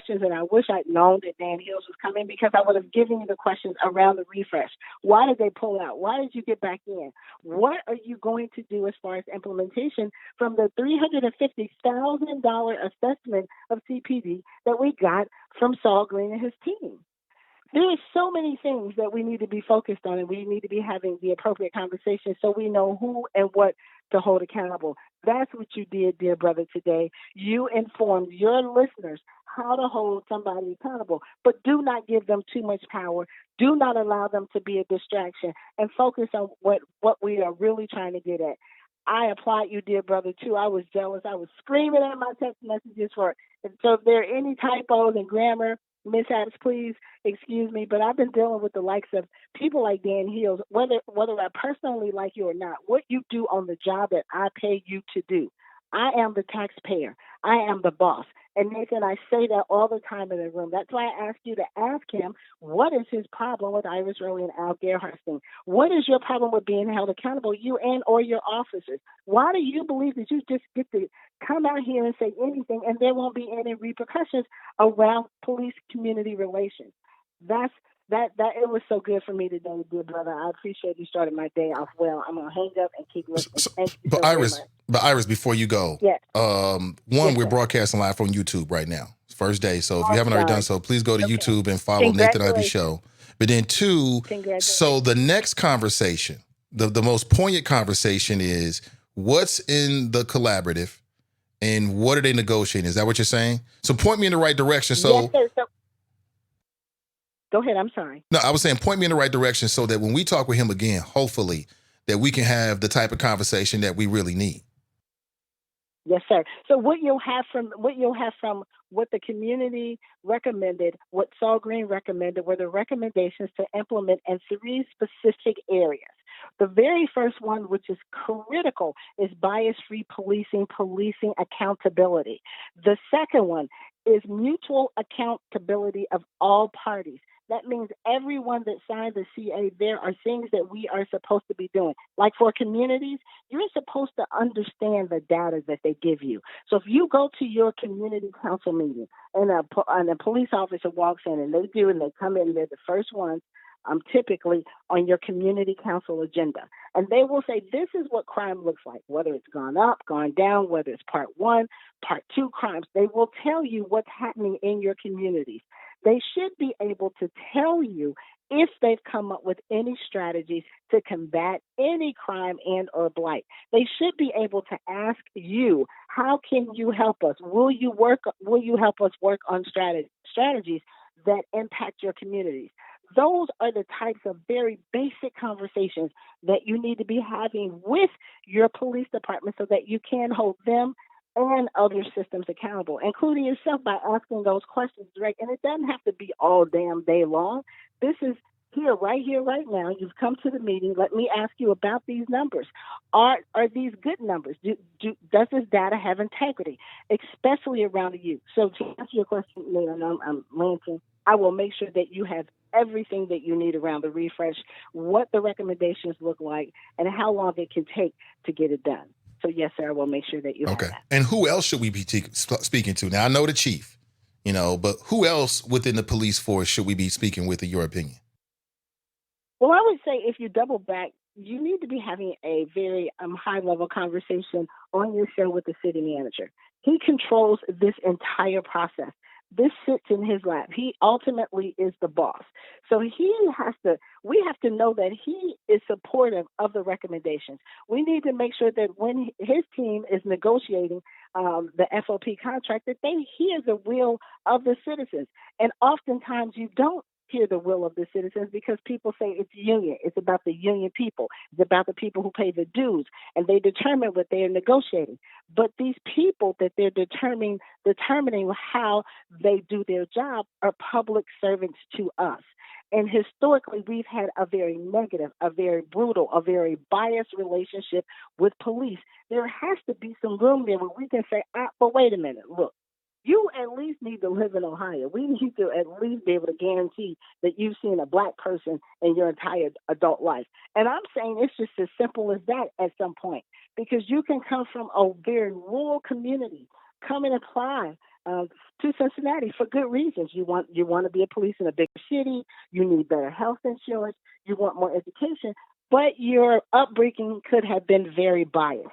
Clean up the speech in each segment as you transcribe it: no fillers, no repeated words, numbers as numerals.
questions, and I wish I'd known that Dan Hills was coming because I would have given you the questions around the refresh. Why did they pull out? Why did you get back in? What are you going to do as far as implementation from the $350,000 assessment of CPD that we got from Saul Green and his team? There are so many things that we need to be focused on, and we need to be having the appropriate conversation so we know who and what to hold accountable. That's what you did, dear brother, today. You informed your listeners how to hold somebody accountable, but do not give them too much power. Do not allow them to be a distraction, and focus on what we are really trying to get at. I applaud you, dear brother, too. I was jealous. I was screaming at my text messages for it. So if there are any typos in grammar, mishaps, please excuse me. But I've been dealing with the likes of people like Dan Hills, whether I personally like you or not, what you do on the job that I pay you to do. I am the taxpayer. I am the boss. And Nathan, I say that all the time in the room. That's why I asked you to ask him, what is his problem with Iris Rowley and Al Gerhardt? What is your problem with being held accountable, you and or your officers? Why do you believe that you just get to come out here and say anything and there won't be any repercussions around police community relations? That it was so good for me today, dear brother. I appreciate you starting my day off well. I'm gonna hang up and keep listening. Thank you so very much. But Iris, before you go, yes. We're broadcasting live on YouTube right now. It's first day, so if you haven't already done so, please go to YouTube and follow Nathan Ivey Show. But then two, so the next conversation, the most poignant conversation is what's in the collaborative and what are they negotiating? Is that what you're saying? So point me in the right direction. So. Yes, sir. Go ahead. I'm sorry. No, I was saying point me in the right direction so that when we talk with him again, hopefully that we can have the type of conversation that we really need. Yes, sir. So what you'll have from what the community recommended, what Saul Green recommended, were the recommendations to implement in 3 specific areas. The very first one, which is critical, is bias-free policing accountability. The second one is mutual accountability of all parties. That means everyone that signed the CA, there are things that we are supposed to be doing. Like for communities, you're supposed to understand the data that they give you. So if you go to your community council meeting and a police officer walks in and they come in, they're the first ones, typically on your community council agenda. And they will say, this is what crime looks like, whether it's gone up, gone down, whether it's part 1, part 2 crimes. They will tell you what's happening in your communities. They should be able to tell you if they've come up with any strategies to combat any crime and or blight. They should be able to ask you, how can you help us? Will you help us work on strategies that impact your communities? Those are the types of very basic conversations that you need to be having with your police department so that you can hold them and other systems accountable, including yourself, by asking those questions direct. And it doesn't have to be all damn day long. This is here, right now. You've come to the meeting. Let me ask you about these numbers. Are these good numbers? Does this data have integrity, especially around the youth? So to answer your question, Leon, I'm ranting. I will make sure that you have everything that you need around the refresh, what the recommendations look like, and how long it can take to get it done. So yes, sir, I will make sure that you have that. And who else should we be speaking to? Now, I know the chief, but who else within the police force should we be speaking with, in your opinion? Well, I would say if you double back, you need to be having a very high-level conversation on your show with the city manager. He controls this entire process. This sits in his lap. He ultimately is the boss. So we have to know that he is supportive of the recommendations. We need to make sure that when his team is negotiating the FOP contract, that they hear the will of the citizens. And oftentimes you don't hear the will of the citizens because people say it's union. It's about the union people. It's about the people who pay the dues, and they determine what they are negotiating. But these people that they're determining how they do their job are public servants to us. And historically, we've had a very negative, a very brutal, a very biased relationship with police. There has to be some room there where we can say, but wait a minute, look. You at least need to live in Ohio. We need to at least be able to guarantee that you've seen a black person in your entire adult life. And I'm saying it's just as simple as that at some point, because you can come from a very rural community, come and apply uh, to Cincinnati for good reasons. You want to be a police in a bigger city. You need better health insurance. You want more education, but your upbringing could have been very biased.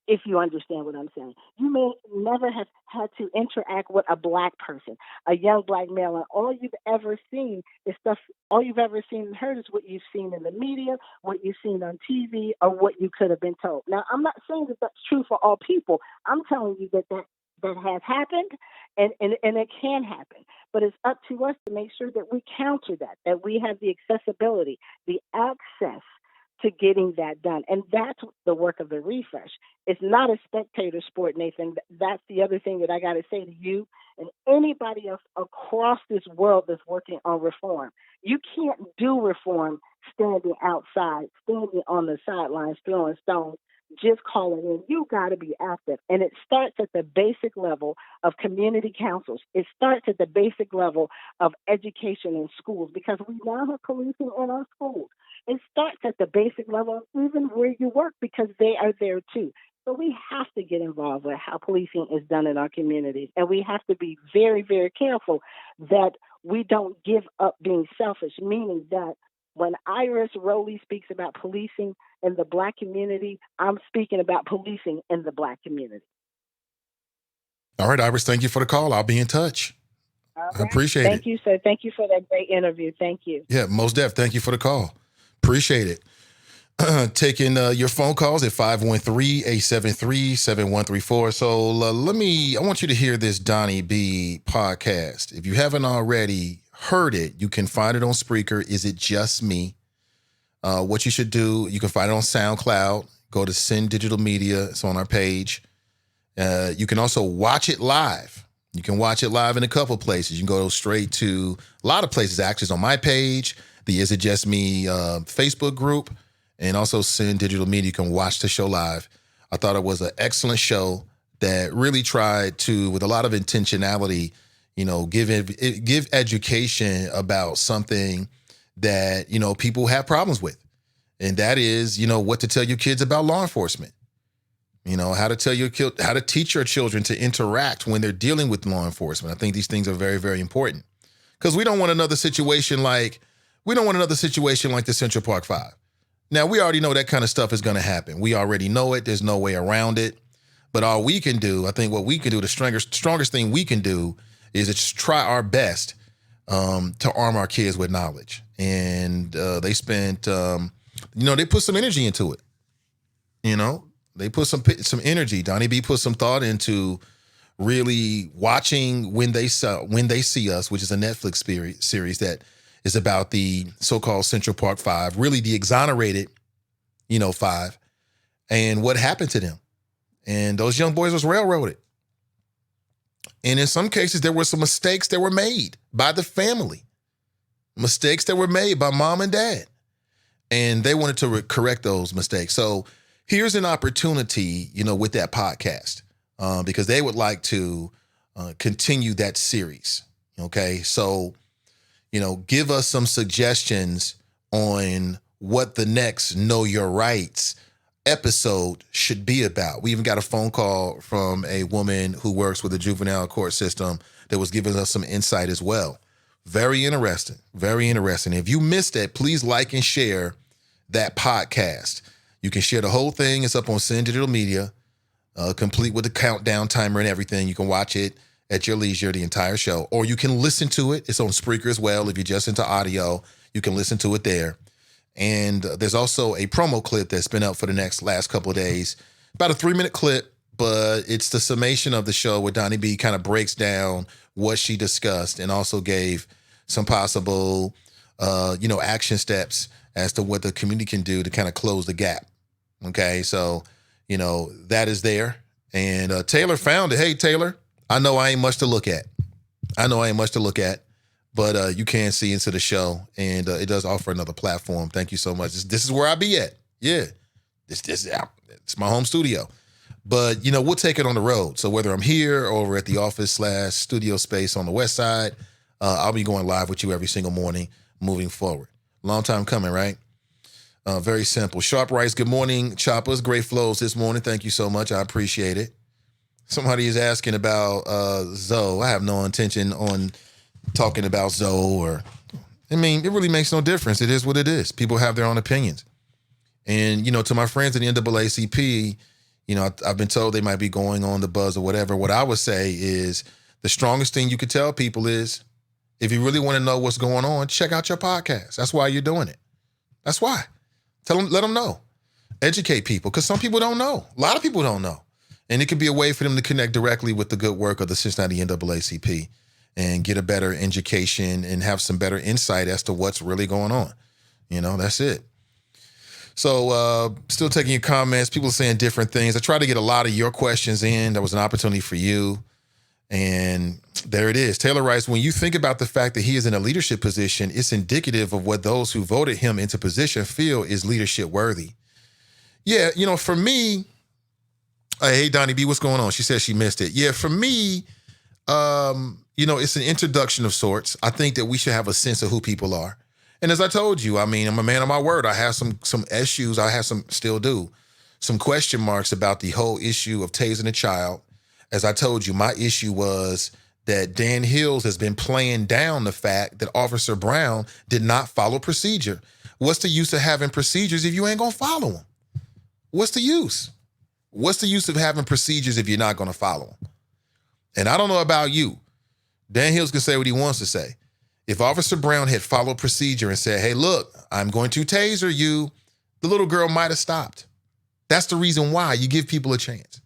If you understand what I'm saying, you may never have had to interact with a black person, a young black male, and all you've ever seen is stuff. All you've ever seen and heard is what you've seen in the media, what you've seen on TV, or what you could have been told. Now, I'm not saying that that's true for all people. I'm telling you that has happened, and it can happen. But it's up to us to make sure that we counter that we have the accessibility, the access to getting that done. And that's the work of the refresh. It's not a spectator sport, Nathan. That's the other thing that I got to say to you and anybody else across this world that's working on reform. You can't do reform standing outside, standing on the sidelines, throwing stones, just calling in. You got to be active. And it starts at the basic level of community councils. It starts at the basic level of education in schools, because we now have policing in our schools. It starts at the basic level, even where you work, because they are there too. So we have to get involved with how policing is done in our communities. And we have to be very, very careful that we don't give up being selfish, meaning that when Iris Rowley speaks about policing in the Black community, I'm speaking about policing in the Black community. All right, Iris, thank you for the call. I'll be in touch. Right. I appreciate it. Thank you, sir. Thank you for that great interview. Thank you. Yeah, most def. Thank you for the call. Appreciate it. Taking your phone calls at 513-873-7134. So I want you to hear this Donnie B podcast. If you haven't already heard it, you can find it on Spreaker. Is It Just Me? What you should do, you can find it on SoundCloud. Go to Send Digital Media. It's on our page. You can also watch it live. You can watch it live in a couple places. You can go straight to a lot of places, actually. It's on my page, the Is It Just Me Facebook group, and also Send Digital Media. You can watch the show live. I thought it was an excellent show that really tried to, with a lot of intentionality, give education about something that, people have problems with. And that is, what to tell your kids about law enforcement. How to teach your children to interact when they're dealing with law enforcement. I think these things are very, very important, because we don't want another situation like the Central Park 5. Now, we already know that kind of stuff is going to happen. We already know it. There's no way around it. But all we can do, I think what we can do, the strongest thing we can do is just try our best to arm our kids with knowledge. And they spent, they put some energy into it. They put some energy. Donnie B put some thought into really watching When They See Us, which is a Netflix series that is about the so-called Central Park 5, really the exonerated, 5, and what happened to them. And those young boys was railroaded. And in some cases, there were some mistakes that were made by the family, mistakes that were made by mom and dad. And they wanted to correct those mistakes. So here's an opportunity, with that podcast, because they would like to continue that series. Okay. So, give us some suggestions on what the next Know Your Rights episode should be about. We even got a phone call from a woman who works with the juvenile court system that was giving us some insight as well. Very interesting. Very interesting. If you missed it, please like and share that podcast. You can share the whole thing. It's up on Send Digital Media, complete with the countdown timer and everything. You can watch it at your leisure, the entire show, or you can listen to it. It's on Spreaker as well. If you're just into audio, you can listen to it there. And there's also a promo clip that's been up for the last couple of days, about a 3-minute clip, but it's the summation of the show where Donnie B kind of breaks down what she discussed and also gave some possible, action steps as to what the community can do to kind of close the gap. Okay, so, that is there. And Taylor found it. Hey, Taylor, I know I ain't much to look at. But you can see into the show, and it does offer another platform. Thank you so much. This is where I be at. Yeah, it's my home studio. But, we'll take it on the road. So whether I'm here or over at the office/studio space on the west side, I'll be going live with you every single morning moving forward. Long time coming, right? Very simple. Sharp Rice, good morning, Choppers. Great flows this morning. Thank you so much. I appreciate it. Somebody is asking about Zoe. I have no intention on talking about Zoe or, I mean, it really makes no difference. It is what it is. People have their own opinions. And, to my friends at the NAACP, I've been told they might be going on the buzz or whatever. What I would say is the strongest thing you could tell people is if you really want to know what's going on, check out your podcast. That's why you're doing it. That's why. Let them know. Educate people, because some people don't know. A lot of people don't know. And it could be a way for them to connect directly with the good work of the Cincinnati NAACP and get a better education and have some better insight as to what's really going on. That's it. So still taking your comments. People are saying different things. I tried to get a lot of your questions in. That was an opportunity for you. And there it is. Taylor writes, when you think about the fact that he is in a leadership position, it's indicative of what those who voted him into position feel is leadership worthy. Yeah, for me, hey, Donnie B, what's going on? She says she missed it. Yeah, for me, it's an introduction of sorts. I think that we should have a sense of who people are. And as I told you, I mean, I'm a man of my word. I have some issues. I have still do, some question marks about the whole issue of tasing a child. As I told you, my issue was that Dan Hills has been playing down the fact that Officer Brown did not follow procedure. What's the use of having procedures if you ain't gonna follow them? What's the use? What's the use of having procedures if you're not gonna follow them? And I don't know about you. Dan Hills can say what he wants to say. If Officer Brown had followed procedure and said, hey, look, I'm going to taser you, the little girl might have stopped. That's the reason why you give people a chance.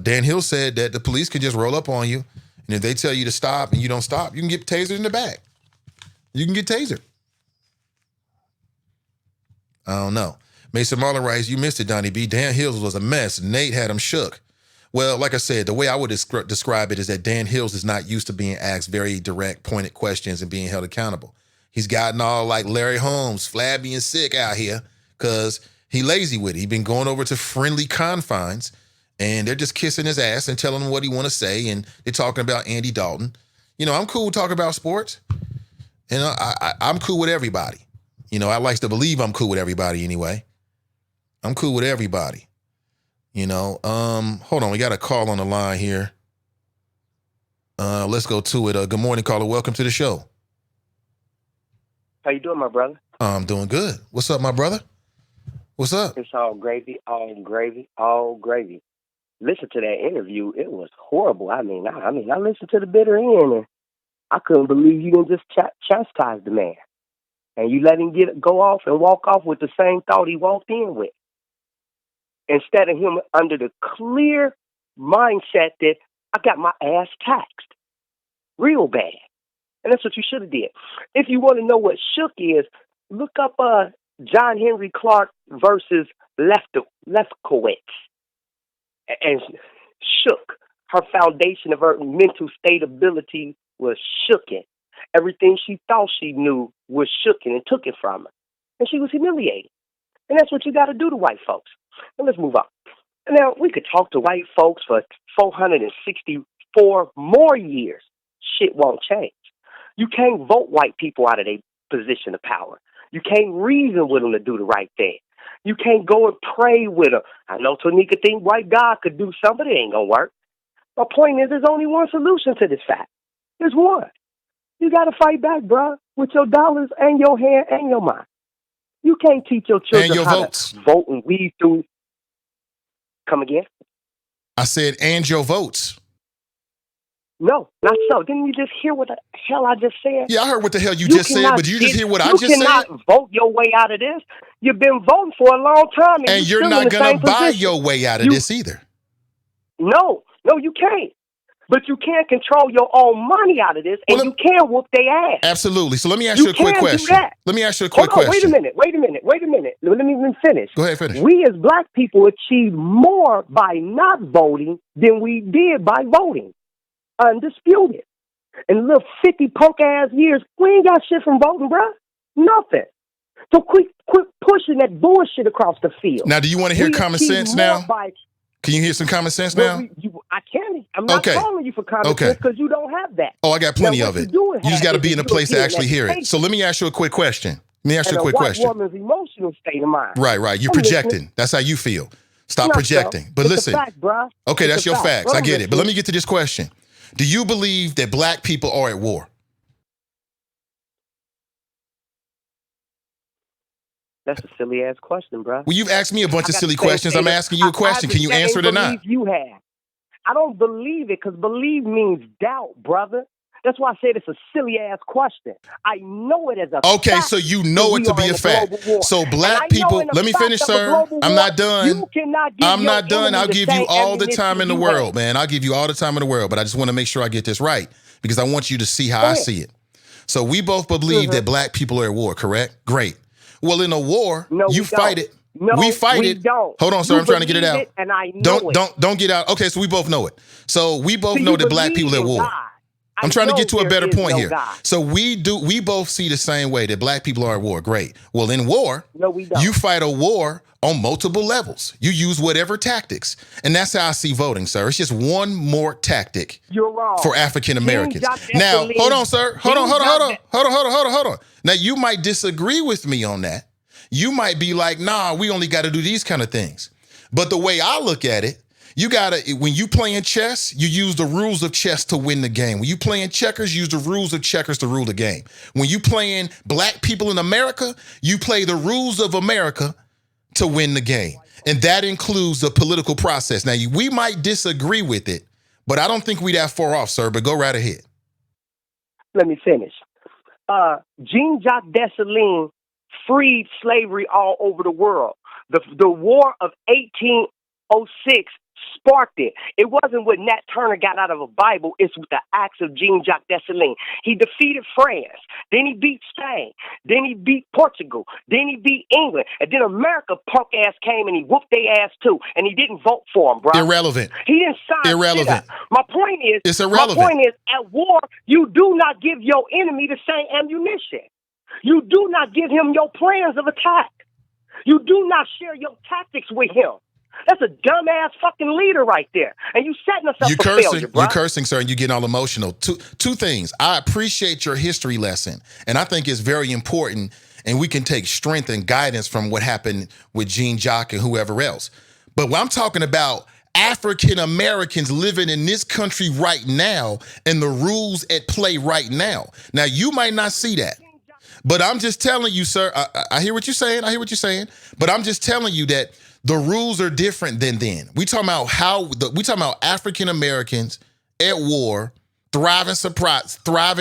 Dan Hill said that the police can just roll up on you, and if they tell you to stop and you don't stop, you can get tasered in the back. You can get tasered. I don't know. Mason Marlon writes, you missed it, Donnie B. Dan Hills was a mess. Nate had him shook. Well, like I said, the way I would describe it is that Dan Hills is not used to being asked very direct, pointed questions and being held accountable. He's gotten all like Larry Holmes, flabby and sick out here because he lazy with it. He's been going over to friendly confines, and they're just kissing his ass and telling him what he want to say, and they're talking about Andy Dalton. I'm cool talking about sports, and I'm cool with everybody. I like to believe I'm cool with everybody anyway. I'm cool with everybody. Hold on. We got a call on the line here. Let's go to it. Good morning, caller. Welcome to the show. How you doing, my brother? I'm doing good. What's up, my brother? What's up? It's all gravy, all gravy, all gravy. Listen to that interview. It was horrible. I listened to the bitter end, and I couldn't believe you didn't just chastise the man. And you let him go off and walk off with the same thought he walked in with. Instead of him under the clear mindset that I got my ass taxed real bad. And that's what you should have did. If you want to know what shook is, look up John Henry Clark versus Lefkowitz. And shook. Her foundation of her mental stability was shooken. Everything she thought she knew was shooken and took it from her. And she was humiliated. And that's what you got to do to white folks. Now, let's move on. Now, we could talk to white folks for 464 more years. Shit won't change. You can't vote white people out of their position of power. You can't reason with them to do the right thing. You can't go and pray with them. I know Tonika think white God could do something, but it ain't going to work. My point is, there's only one solution to this fact. There's one. You got to fight back, bro, with your dollars and your hand and your mind. You can't teach your children how to vote and weed through. Come again? I said, and your votes. No, not so. Didn't you just hear what the hell I just said? Yeah, I heard what the hell you just said, but did you just hear what I just said? You cannot vote your way out of this. You've been voting for a long time. And you're not going to buy your way out of this either. No, you can't. But you can't control your own money out of this, and you can whoop their ass. Absolutely. So let me ask you a quick question. Let me ask you a quick question. Wait a minute. Let me even finish. Go ahead, finish. We as black people achieved more by not voting than we did by voting. Undisputed. In little 50 punk-ass years, we ain't got shit from voting, bruh. Nothing. So quit pushing that bullshit across the field. Now, do you want to hear common sense now? Can you hear some common sense now? I can. I'm not calling you for common sense because you don't have that. Oh, I got plenty of it. You just got to be in a place to actually hear it. So let me ask you a quick question. A white woman's emotional state of mind. Right. You're projecting. That's how you feel. Stop projecting. But it's listen. A fact, bro. Okay, it's that's your facts. I get it. But let me get to this question. Do you believe that black people are at war? That's a silly ass question, bro. Well, you've asked me a bunch of silly questions. I'm asking you a question. Can you answer it or not? You have. I don't believe it because believe means doubt, brother. That's why I said it's a silly ass question. I know it as a fact. Okay, so you know it to be a fact. So black people, let me finish, sir. I'm not done. You cannot give I'm not done. I'll give you all the time in the world, man. I'll give you all the time in the world, but I just want to make sure I get this right because I want you to see how I see it. So we both believe that black people are at war, correct? Great. Well, in a war, you fight it. No, we fight it. Don't. Hold on, sir. I'm trying to get it out. And I know don't get out. Okay, so we both know it. So we both know that black people are at war. I'm trying to get to a better point here. So we both see the same way that black people are at war. Great. Well, in war, no, we don't. You fight a war on multiple levels. You use whatever tactics. And that's how I see voting, sir. It's just one more tactic. You're wrong. For African Americans. Now, hold on, sir. Hold on. Now, you might disagree with me on that. You might be like, nah, we only got to do these kind of things. But the way I look at it, you gotta, when you playing chess, you use the rules of chess to win the game. When you playing checkers, use the rules of checkers to rule the game. When you playing black people in America, you play the rules of America to win the game. And that includes the political process. Now, we might disagree with it, but I don't think we that far off, sir, but go right ahead. Let me finish. Jean-Jacques Dessalines freed slavery all over the world. The War of 1806 sparked it. It wasn't what Nat Turner got out of a Bible. It's with the acts of Jean-Jacques Dessalines. He defeated France. Then he beat Spain. Then he beat Portugal. Then he beat England. And then America punk ass came and he whooped their ass too. And he didn't vote for him, bro. Irrelevant. He didn't sign. Irrelevant. My point is, it's irrelevant. My point is, at war, you do not give your enemy the same ammunition. You do not give him your plans of attack. You do not share your tactics with him. That's a dumbass fucking leader right there. And you setting us up for failure, bro. You're cursing, sir, and you're getting all emotional. Two things. I appreciate your history lesson, and I think it's very important, and we can take strength and guidance from what happened with Jean-Jacques and whoever else. But when I'm talking about African Americans living in this country right now and the rules at play right now. Now, you might not see that. But I'm just telling you, sir, I hear what you're saying. But I'm just telling you that the rules are different than then. We talking about African Americans at war, thriving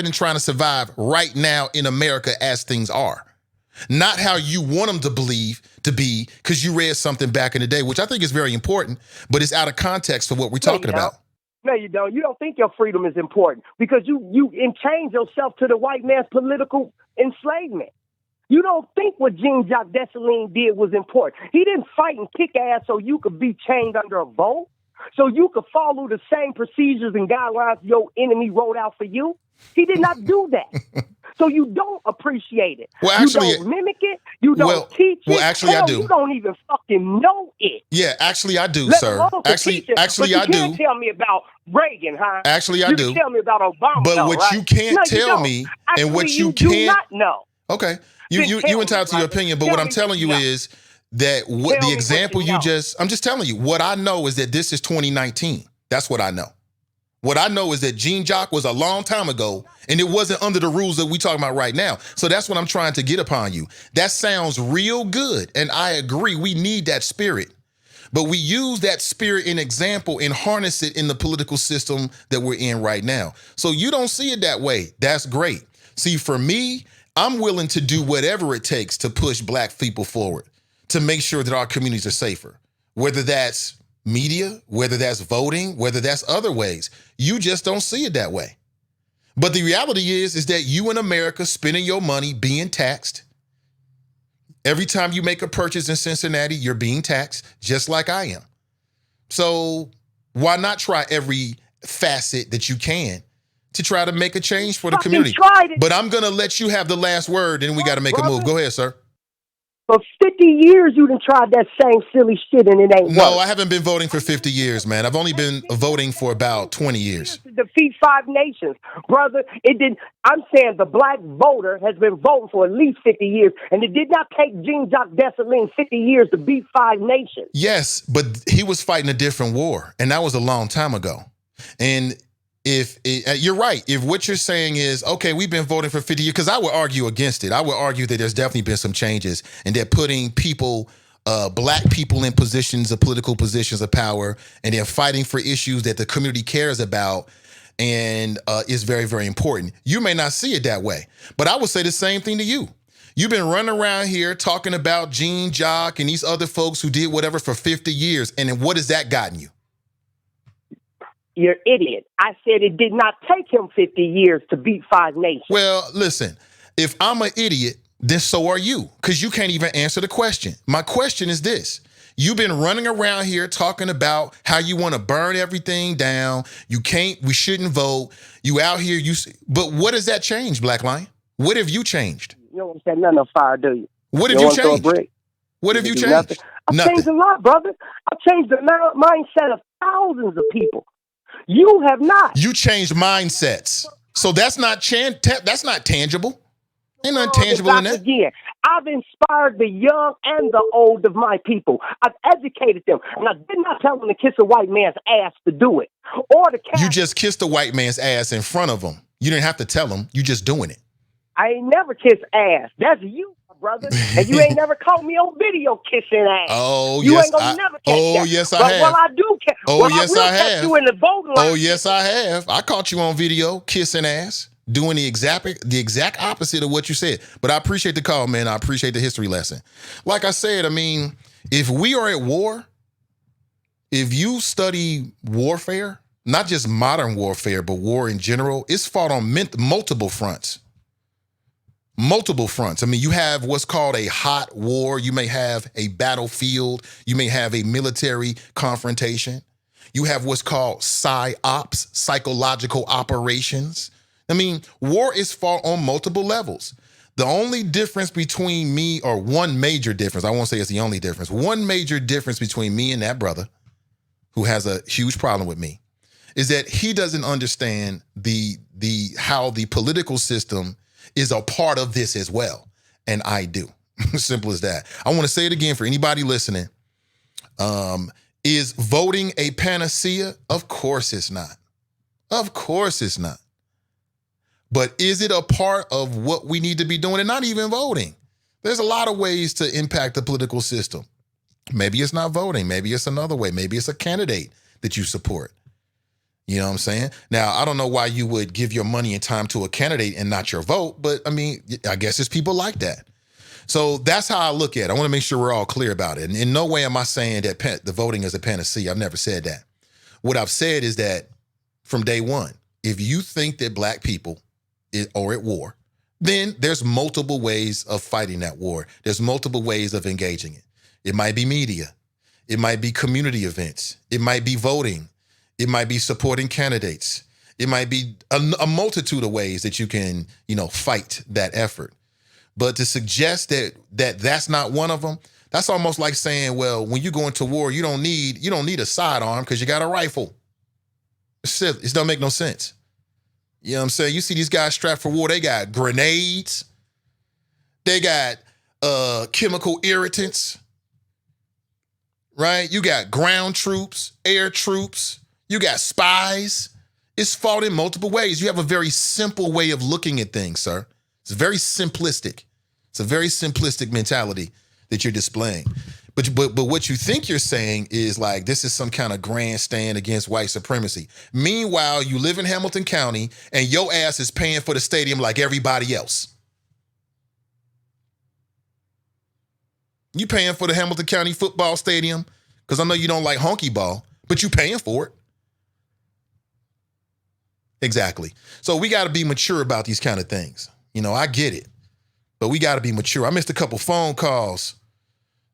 and trying to survive right now in America as things are. Not how you want them to believe to be because you read something back in the day, which I think is very important, but it's out of context for what we're talking about. No, you don't. You don't think your freedom is important because you enchained yourself to the white man's political enslavement. You don't think what Jean-Jacques Dessalines did was important. He didn't fight and kick ass so you could be chained under a vote, so you could follow the same procedures and guidelines your enemy wrote out for you. He did not do that. So you don't appreciate it. Well, actually, you don't mimic it. You don't teach it. Well, actually, I do. You don't even fucking know it. Yeah, actually, I do, sir. Actually, I do. You can't tell me about Reagan, huh? Actually, I do. You can tell me about Obama, but what you can't tell me and what you can't do not know. Okay, you entitled to your opinion, but what I'm telling you is that what the example I'm just telling you what I know is that this is 2019. That's what I know. What I know is that Jean-Jacques was a long time ago, and it wasn't under the rules that we talking about right now. So that's what I'm trying to get upon you. That sounds real good, and I agree. We need that spirit. But we use that spirit in example and harness it in the political system that we're in right now. So you don't see it that way. That's great. See, for me, I'm willing to do whatever it takes to push black people forward, to make sure that our communities are safer, whether that's media, whether that's voting, whether that's other ways. You just don't see it that way. But the reality is that you in America spending your money being taxed. Every time you make a purchase in Cincinnati, you're being taxed just like I am. So why not try every facet that you can to try to make a change for the community? But I'm going to let you have the last word and we got to make a move. Go ahead, sir. For 50 years, you done tried that same silly shit and it ain't No, worked. I haven't been voting for 50 years, man. I've only been voting for about 20 years. To defeat 5 nations, brother. It didn't. I'm saying the black voter has been voting for at least 50 years, and it did not take Jean-Jacques Dessalines 50 years to beat 5 nations. Yes, but he was fighting a different war, and that was a long time ago. And you're right, if what you're saying is, okay, we've been voting for 50 years, because I would argue against it. I would argue that there's definitely been some changes, and that putting people, black people in political positions of power, and they're fighting for issues that the community cares about and is very, very important. You may not see it that way, but I would say the same thing to you. You've been running around here talking about Jean Jacques and these other folks who did whatever for 50 years, and then what has that gotten you? You're an idiot. I said it did not take him 50 years to beat 5 nations. Well, listen, if I'm an idiot, then so are you, because you can't even answer the question. My question is this. You've been running around here talking about how you want to burn everything down. We shouldn't vote. You out here, but what does that change, Black Lion? What have you changed? You don't set nothing on fire, do you? What have you changed? What have you changed? I've changed a lot, brother. I've changed the mindset of thousands of people. You have not. You changed mindsets. So that's not tangible. Ain't nothing tangible in that. Again, I've inspired the young and the old of my people. I've educated them. And I did not tell them to kiss a white man's ass to do it. Or to You just kissed a white man's ass in front of him. You didn't have to tell him. You just doing it. I ain't never kissed ass. That's you, brother. And you ain't never caught me on video kissing ass. Oh, you yes. ain't gonna never catch that. Yes, I but have. Well, I do catch. Oh, well, yes, I have. You in the voting line. Oh, yes, I have. I caught you on video kissing ass, doing the exact opposite of what you said. But I appreciate the call, man. I appreciate the history lesson. Like I said, I mean, if we are at war, if you study warfare, not just modern warfare, but war in general, it's fought on multiple fronts. Multiple fronts. I mean, you have what's called a hot war. You may have a battlefield. You may have a military confrontation. You have what's called psyops, psychological operations. I mean, war is fought on multiple levels. The only difference between me, or one major difference, I won't say it's the only difference, one major difference between me and that brother who has a huge problem with me is that he doesn't understand how the political system is a part of this as well. And I do. Simple as that. I want to say it again for anybody listening. Is voting a panacea? Of course it's not. Of course it's not. But is it a part of what we need to be doing? And not even voting. There's a lot of ways to impact the political system. Maybe it's not voting. Maybe it's another way. Maybe it's a candidate that you support. You know what I'm saying? Now, I don't know why you would give your money and time to a candidate and not your vote, but I mean, I guess there's people like that. So that's how I look at it. I want to make sure we're all clear about it. And in no way am I saying that the voting is a panacea. I've never said that. What I've said is that from day one, if you think that black people are at war, then there's multiple ways of fighting that war. There's multiple ways of engaging it. It might be media. It might be community events. It might be voting. It might be supporting candidates. It might be a multitude of ways that you can, fight that effort. But to suggest that that's not one of them, that's almost like saying, well, when you go into war, you don't need a sidearm because you got a rifle. It's silly. It don't make no sense. You know what I'm saying? You see these guys strapped for war, they got grenades. They got chemical irritants, right? You got ground troops, air troops. You got spies. It's fought in multiple ways. You have a very simple way of looking at things, sir. It's very simplistic. It's a very simplistic mentality that you're displaying. But what you think you're saying is like, this is some kind of grandstand against white supremacy. Meanwhile, you live in Hamilton County and your ass is paying for the stadium like everybody else. You paying for the Hamilton County football stadium because I know you don't like honky ball, but you paying for it. Exactly. So we got to be mature about these kind of things. I get it, but we got to be mature. I missed a couple phone calls.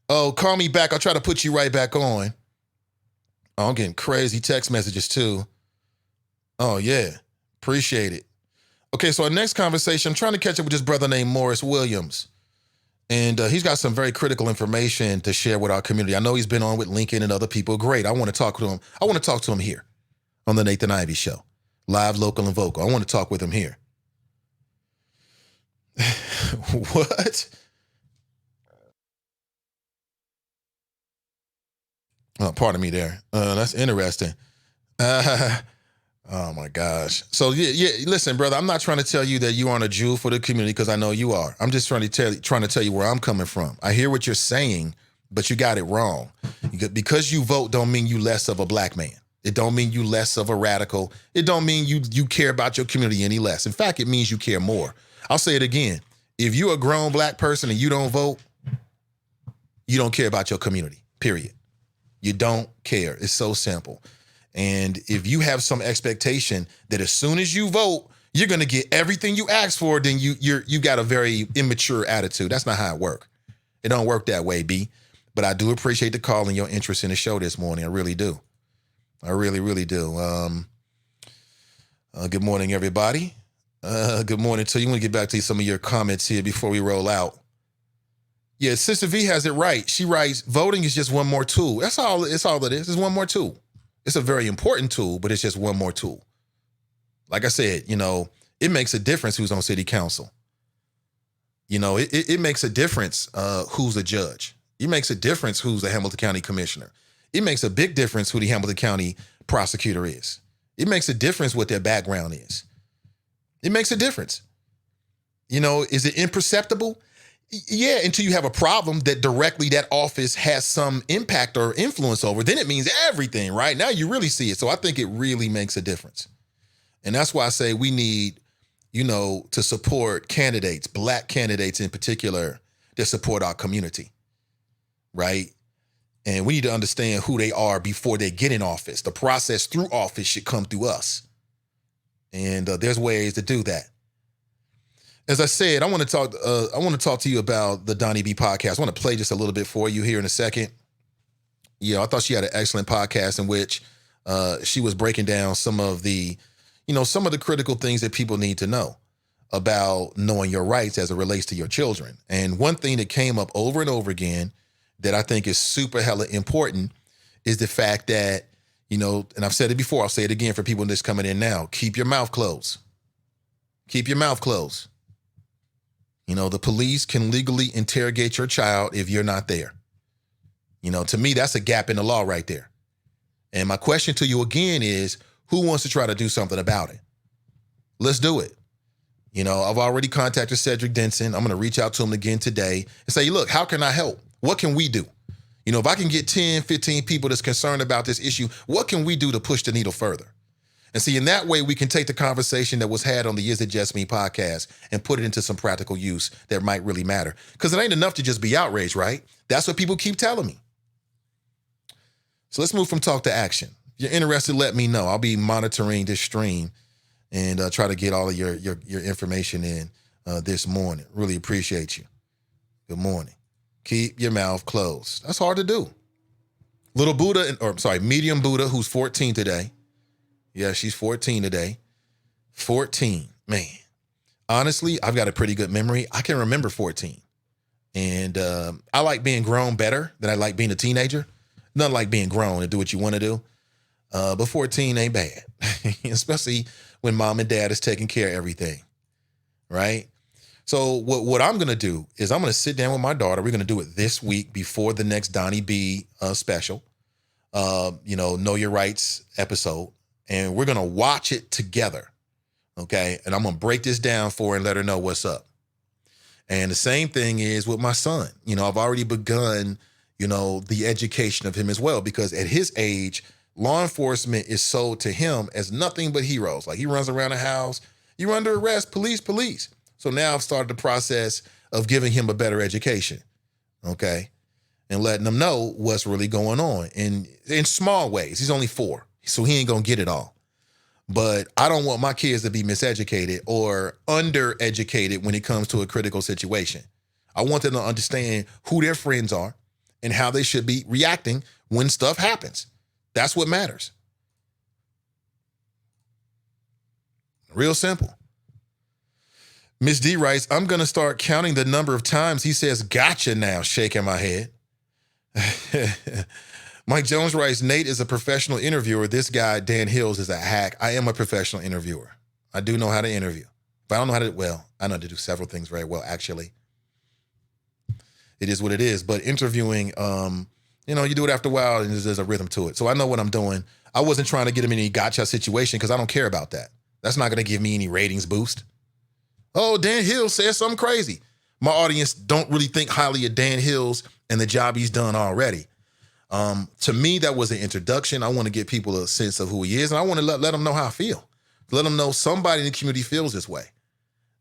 Oh, call me back. I'll try to put you right back on. Oh, I'm getting crazy text messages too. Oh, yeah. Appreciate it. Okay, so our next conversation, I'm trying to catch up with this brother named Morris Williams. And he's got some very critical information to share with our community. I know he's been on with Lincoln and other people. Great. I want to talk to him. I want to talk to him here on the Nathan Ivey Show. Live, local, and vocal. I want to talk with him here. What? Oh, pardon me there. That's interesting. Oh my gosh. So yeah. Listen, brother, I'm not trying to tell you that you aren't a Jew for the community because I know you are. I'm just trying to tell you where I'm coming from. I hear what you're saying, but you got it wrong. Because you vote don't mean you less of a black man. It don't mean you less of a radical. It don't mean you care about your community any less. In fact, it means you care more. I'll say it again. If you're a grown black person and you don't vote, you don't care about your community, period. You don't care. It's so simple. And if you have some expectation that as soon as you vote, you're going to get everything you ask for, then you got a very immature attitude. That's not how it works. It don't work that way, B. But I do appreciate the call and your interest in the show this morning. I really do. I really, really do. Good morning, everybody. Good morning to you. I want to get back to some of your comments here before we roll out. Yeah, Sister V has it right. She writes, voting is just one more tool. That's all it is. It's one more tool. It's a very important tool, but it's just one more tool. Like I said, it makes a difference who's on city council. It makes a difference who's a judge. It makes a difference who's the Hamilton County Commissioner. It makes a big difference who the Hamilton County prosecutor is. It makes a difference what their background is. It makes a difference. Is it imperceptible? Yeah, until you have a problem that directly that office has some impact or influence over, then it means everything, right? Now you really see it. So I think it really makes a difference. And that's why I say we need, to support candidates, black candidates in particular, that support our community, right? And we need to understand who they are before they get in office. The process through office should come through us. And there's ways to do that. As I said, I want to talk to you about the Donnie B podcast. I want to play just a little bit for you here in a second. Yeah, I thought she had an excellent podcast in which she was breaking down some of the critical things that people need to know about knowing your rights as it relates to your children. And one thing that came up over and over again that I think is super hella important is the fact that, and I've said it before, I'll say it again for people that's coming in now, keep your mouth closed. Keep your mouth closed. The police can legally interrogate your child if you're not there. To me, that's a gap in the law right there. And my question to you again is, who wants to try to do something about it? Let's do it. I've already contacted Cedric Denson. I'm going to reach out to him again today and say, look, how can I help? What can we do? If I can get 10, 15 people that's concerned about this issue, what can we do to push the needle further? And see, in that way, we can take the conversation that was had on the Is It Just Me podcast and put it into some practical use that might really matter. Because it ain't enough to just be outraged, right? That's what people keep telling me. So let's move from talk to action. If you're interested, let me know. I'll be monitoring this stream and try to get all of your information in this morning. Really appreciate you. Good morning. Keep your mouth closed. That's hard to do. Medium Buddha, who's 14 today. Yeah, she's 14 today. 14, man. Honestly, I've got a pretty good memory. I can remember 14. And I like being grown better than I like being a teenager. Nothing like being grown and do what you want to do. But 14 ain't bad, especially when mom and dad is taking care of everything, right? So what I'm going to do is I'm going to sit down with my daughter. We're going to do it this week before the next Donnie B special, Know Your Rights episode. And we're going to watch it together, okay? And I'm going to break this down for her and let her know what's up. And the same thing is with my son. I've already begun, the education of him as well, because at his age, law enforcement is sold to him as nothing but heroes. Like he runs around the house, you're under arrest, police. So now I've started the process of giving him a better education, okay? And letting him know what's really going on in small ways. He's only 4. So he ain't going to get it all. But I don't want my kids to be miseducated or undereducated when it comes to a critical situation. I want them to understand who their friends are and how they should be reacting when stuff happens. That's what matters. Real simple. Miss D writes, I'm going to start counting the number of times he says gotcha now, shaking my head. Mike Jones writes, Nate is a professional interviewer. This guy, Dan Hills, is a hack. I am a professional interviewer. I do know how to interview. But I don't know how to, I know how to do several things very well, actually. It is what it is. But interviewing, you do it after a while and there's a rhythm to it. So I know what I'm doing. I wasn't trying to get him in any gotcha situation because I don't care about that. That's not going to give me any ratings boost. Oh, Dan Hills says something crazy. My audience don't really think highly of Dan Hills and the job he's done already. To me, that was an introduction. I want to give people a sense of who he is, and I want to let them know how I feel. Let them know somebody in the community feels this way.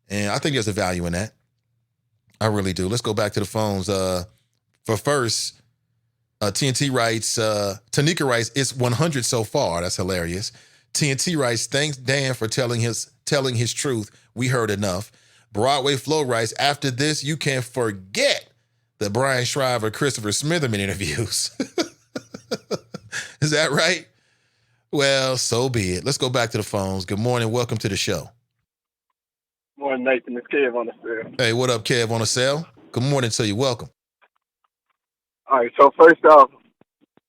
And I think there's a value in that. I really do. Let's go back to the phones. For first, TNT writes, Tanika writes, it's 100 so far. That's hilarious. TNT writes, thanks, Dan, for telling his truth. We heard enough. Broadway Flow writes, after this, you can forget the Brian Shriver, Christopher Smitherman interviews. Is that right? Well, so be it. Let's go back to the phones. Good morning. Welcome to the show. Morning, Nathan. It's Kev on the cell. Hey, what up, Kev on the cell? Good morning to you. Welcome. All right, so first off,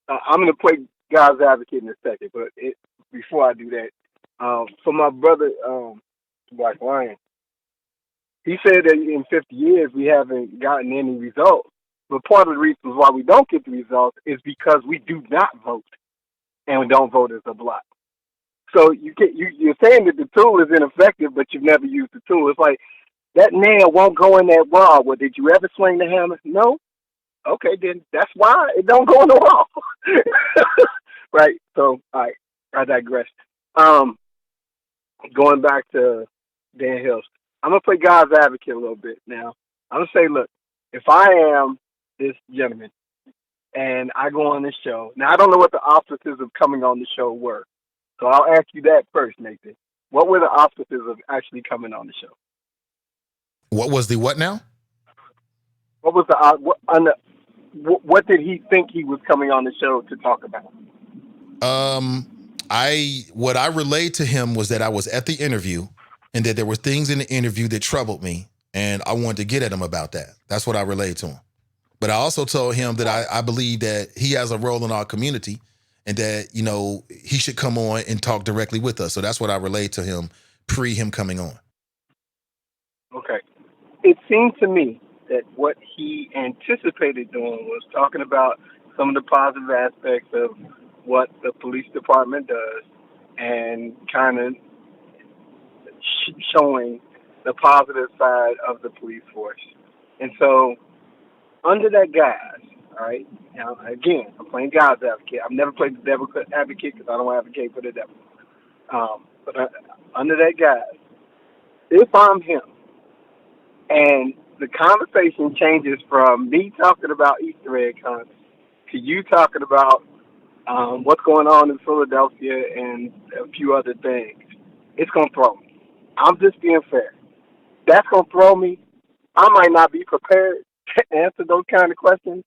I'm going to play God's advocate in a second, but before I do that, for my brother, Black Lion, he said that in 50 years we haven't gotten any results. But part of the reasons why we don't get the results is because we do not vote, and we don't vote as a block. So you're saying that the tool is ineffective, but you've never used the tool. It's like that nail won't go in that wall. Well, did you ever swing the hammer? No. Okay, then that's why it don't go in the wall. Right. So, all right, I digress. Going back to Dan Hills, I'm gonna play God's advocate a little bit now. I'm gonna say, look, if I am this gentleman and I go on this show, now I don't know what the auspices of coming on the show were. So I'll ask you that first, Nathan. What were the auspices of actually coming on the show? What was the what now? What was what did he think he was coming on the show to talk about? What I relayed to him was that I was at the interview and that there were things in the interview that troubled me, and I wanted to get at him about that. That's what I relayed to him. But I also told him that I believe that he has a role in our community and that, he should come on and talk directly with us. So that's what I relayed to him pre him coming on. Okay. It seemed to me that what he anticipated doing was talking about some of the positive aspects of what the police department does and kind of showing the positive side of the police force. And so under that guise, all right, now again, I'm playing God's advocate. I've never played the devil's advocate because I don't advocate for the devil. But under that guise, if I'm him and the conversation changes from me talking about Easter egg hunts to you talking about what's going on in Philadelphia and a few other things, it's going to throw me. I'm just being fair. That's going to throw me. I might not be prepared to answer those kind of questions.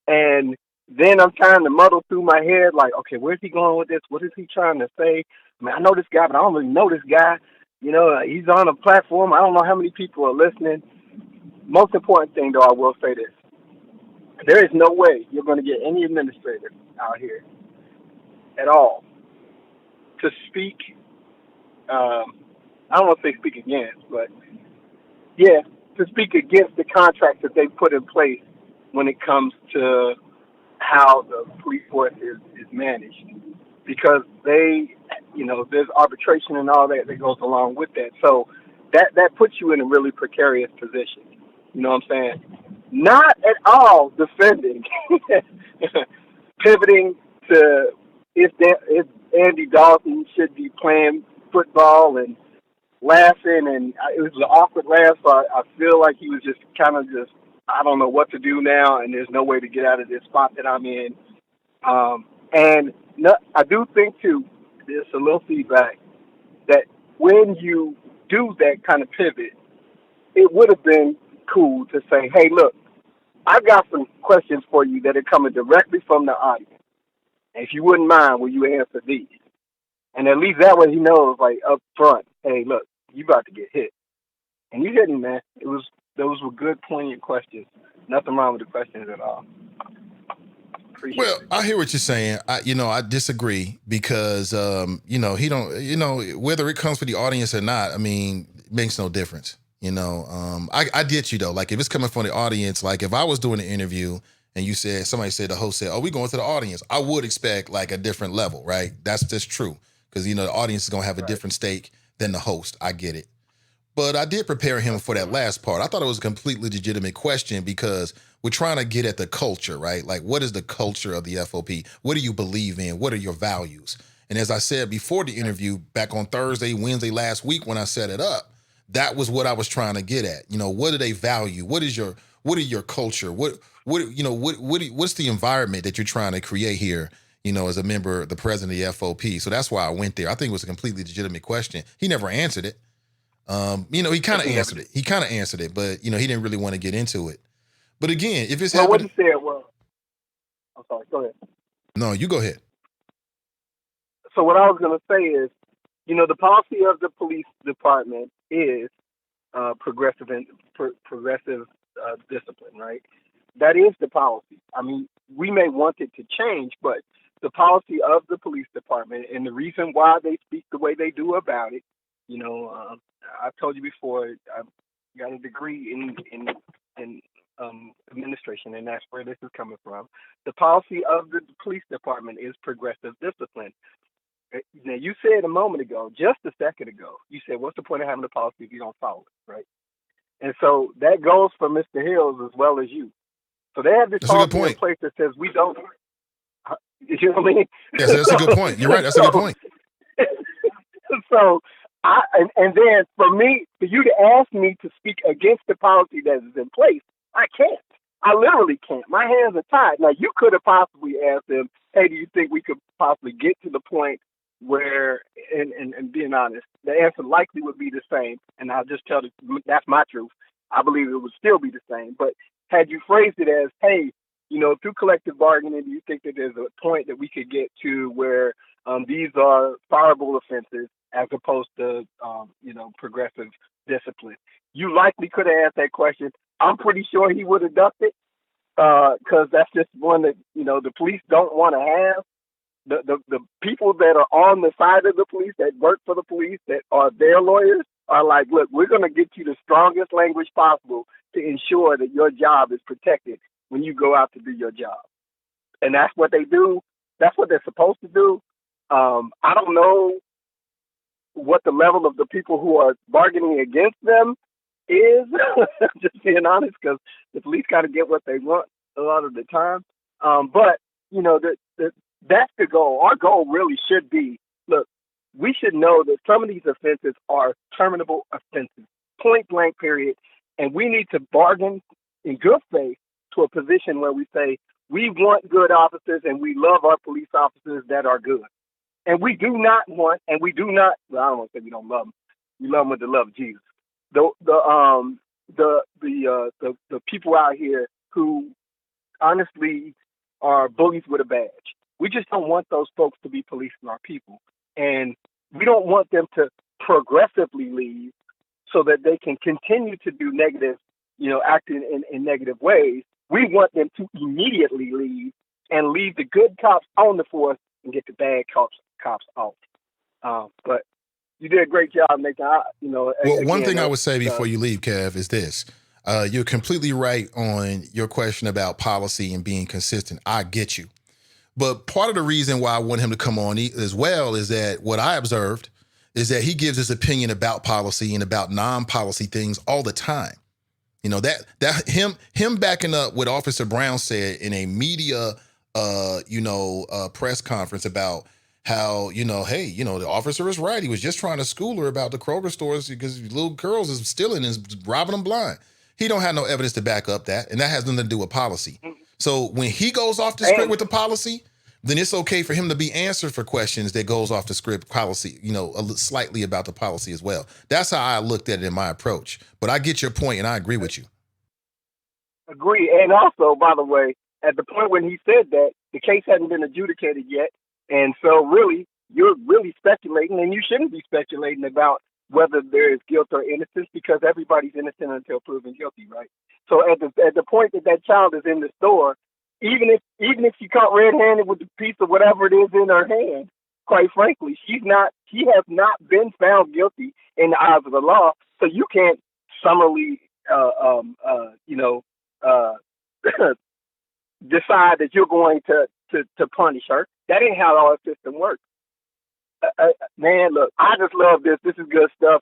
And then I'm trying to muddle through my head like, okay, where's he going with this? What is he trying to say? I mean, I know this guy, but I don't really know this guy. He's on a platform. I don't know how many people are listening. Most important thing, though, I will say this. There is no way you're going to get any administrator out here at all to speak. I don't want to say speak against, but yeah, to speak against the contracts that they put in place when it comes to how the police force is managed. Because there's arbitration and all that goes along with that. So that puts you in a really precarious position. You know what I'm saying? Not at all defending, pivoting to if Andy Dalton should be playing football and laughing, and it was an awkward laugh, so I feel like he was just kind of I don't know what to do now, and there's no way to get out of this spot that I'm in. And no, I do think, too, there's a little feedback, that when you do that kind of pivot, it would have been cool to say, hey, look, I've got some questions for you that are coming directly from the audience. And if you wouldn't mind, will you answer these? And at least that way he knows, like, up front, hey, look, you about to get hit. And you hit him, man. Those were good, poignant questions. Nothing wrong with the questions at all. Appreciate Well, it. I hear what you're saying. I disagree because, he don't, whether it comes for the audience or not, I mean, it makes no difference. I get you though. Like if it's coming from the audience, like if I was doing an interview and the host said, "Oh, we going to the audience," I would expect like a different level, right? That's just true because the audience is gonna have a different stake than the host. I get it. But I did prepare him for that last part. I thought it was a completely legitimate question because we're trying to get at the culture, right? Like, what is the culture of the FOP? What do you believe in? What are your values? And as I said before the interview, back on Thursday, Wednesday last week when I set it up, that was what I was trying to get at. What do they value? What are your culture? What's the environment that you're trying to create here? As a member, the president of the FOP. So that's why I went there. I think it was a completely legitimate question. He never answered it. He kind of answered it. He kind of answered it, but he didn't really want to get into it. But again, if it's what he said was, I'm sorry, go ahead. No, you go ahead. So what I was going to say is, the policy of the police department is progressive discipline, right? That is the policy. I mean, we may want it to change, but the policy of the police department and the reason why they speak the way they do about it, I've told you before, I've got a degree in administration, and that's where this is coming from. The policy of the police department is progressive discipline. Now, you said a moment ago, just a second ago, you said, what's the point of having a policy if you don't follow it, right? And so that goes for Mr. Hills as well as you. So they have this policy in place that says we don't. You know what I mean? Yes, that's a good point. You're right. That's a good point. So, and then for you to ask me to speak against the policy that is in place, I can't. I literally can't. My hands are tied. Now, you could have possibly asked them, hey, do you think we could possibly get to the point where, and being honest, the answer likely would be the same. And I'll just tell you, that's my truth. I believe it would still be the same. But had you phrased it as, hey, through collective bargaining, do you think that there's a point that we could get to where these are fireable offenses as opposed to, progressive discipline? You likely could have asked that question. I'm pretty sure he would have ducked it because that's just one that, the police don't want to have. The people that are on the side of the police, that work for the police, that are their lawyers, are like, look, we're going to get you the strongest language possible to ensure that your job is protected when you go out to do your job. And that's what they do. That's what they're supposed to do. I don't know what the level of the people who are bargaining against them is, just being honest, because the police kind of get what they want a lot of the time. But, that's the goal. Our goal really should be, look, we should know that some of these offenses are terminable offenses, point blank, period. And we need to bargain in good faith to a position where we say, we want good officers and we love our police officers that are good. And we do not want, and we do not, well, I don't want to say we don't love them. We love them with the love of Jesus. The people out here who honestly are bullies with a badge. We just don't want those folks to be policing our people. And we don't want them to progressively leave so that they can continue to do negative, acting in negative ways. We want them to immediately leave and leave the good cops on the force and get the bad cops off. But you did a great job, Nathan. One thing I would say before you leave, Kev, is this. You're completely right on your question about policy and being consistent. I get you. But part of the reason why I want him to come on as well is that what I observed is that he gives his opinion about policy and about non-policy things all the time. That him backing up what Officer Brown said in a media, press conference about how, hey, the officer is right. He was just trying to school her about the Kroger stores because little girls is stealing and robbing them blind. He don't have no evidence to back up that, and that has nothing to do with policy. So when he goes off the script with the policy, then it's okay for him to be answered for questions that goes off the script policy, slightly about the policy as well. That's how I looked at it in my approach. But I get your point, and I agree with you. Agree. And also, by the way, at the point when he said that, the case hadn't been adjudicated yet. And so really, you're really speculating, and you shouldn't be speculating about whether there is guilt or innocence, because everybody's innocent until proven guilty, right? So at the point that that child is in the store, even if she caught red-handed with the piece of whatever it is in her hand, quite frankly, she has not been found guilty in the eyes of the law. So you can't summarily, uh, decide that you're going to punish her. That ain't how our system works. Man, look, I just love this. This is good stuff.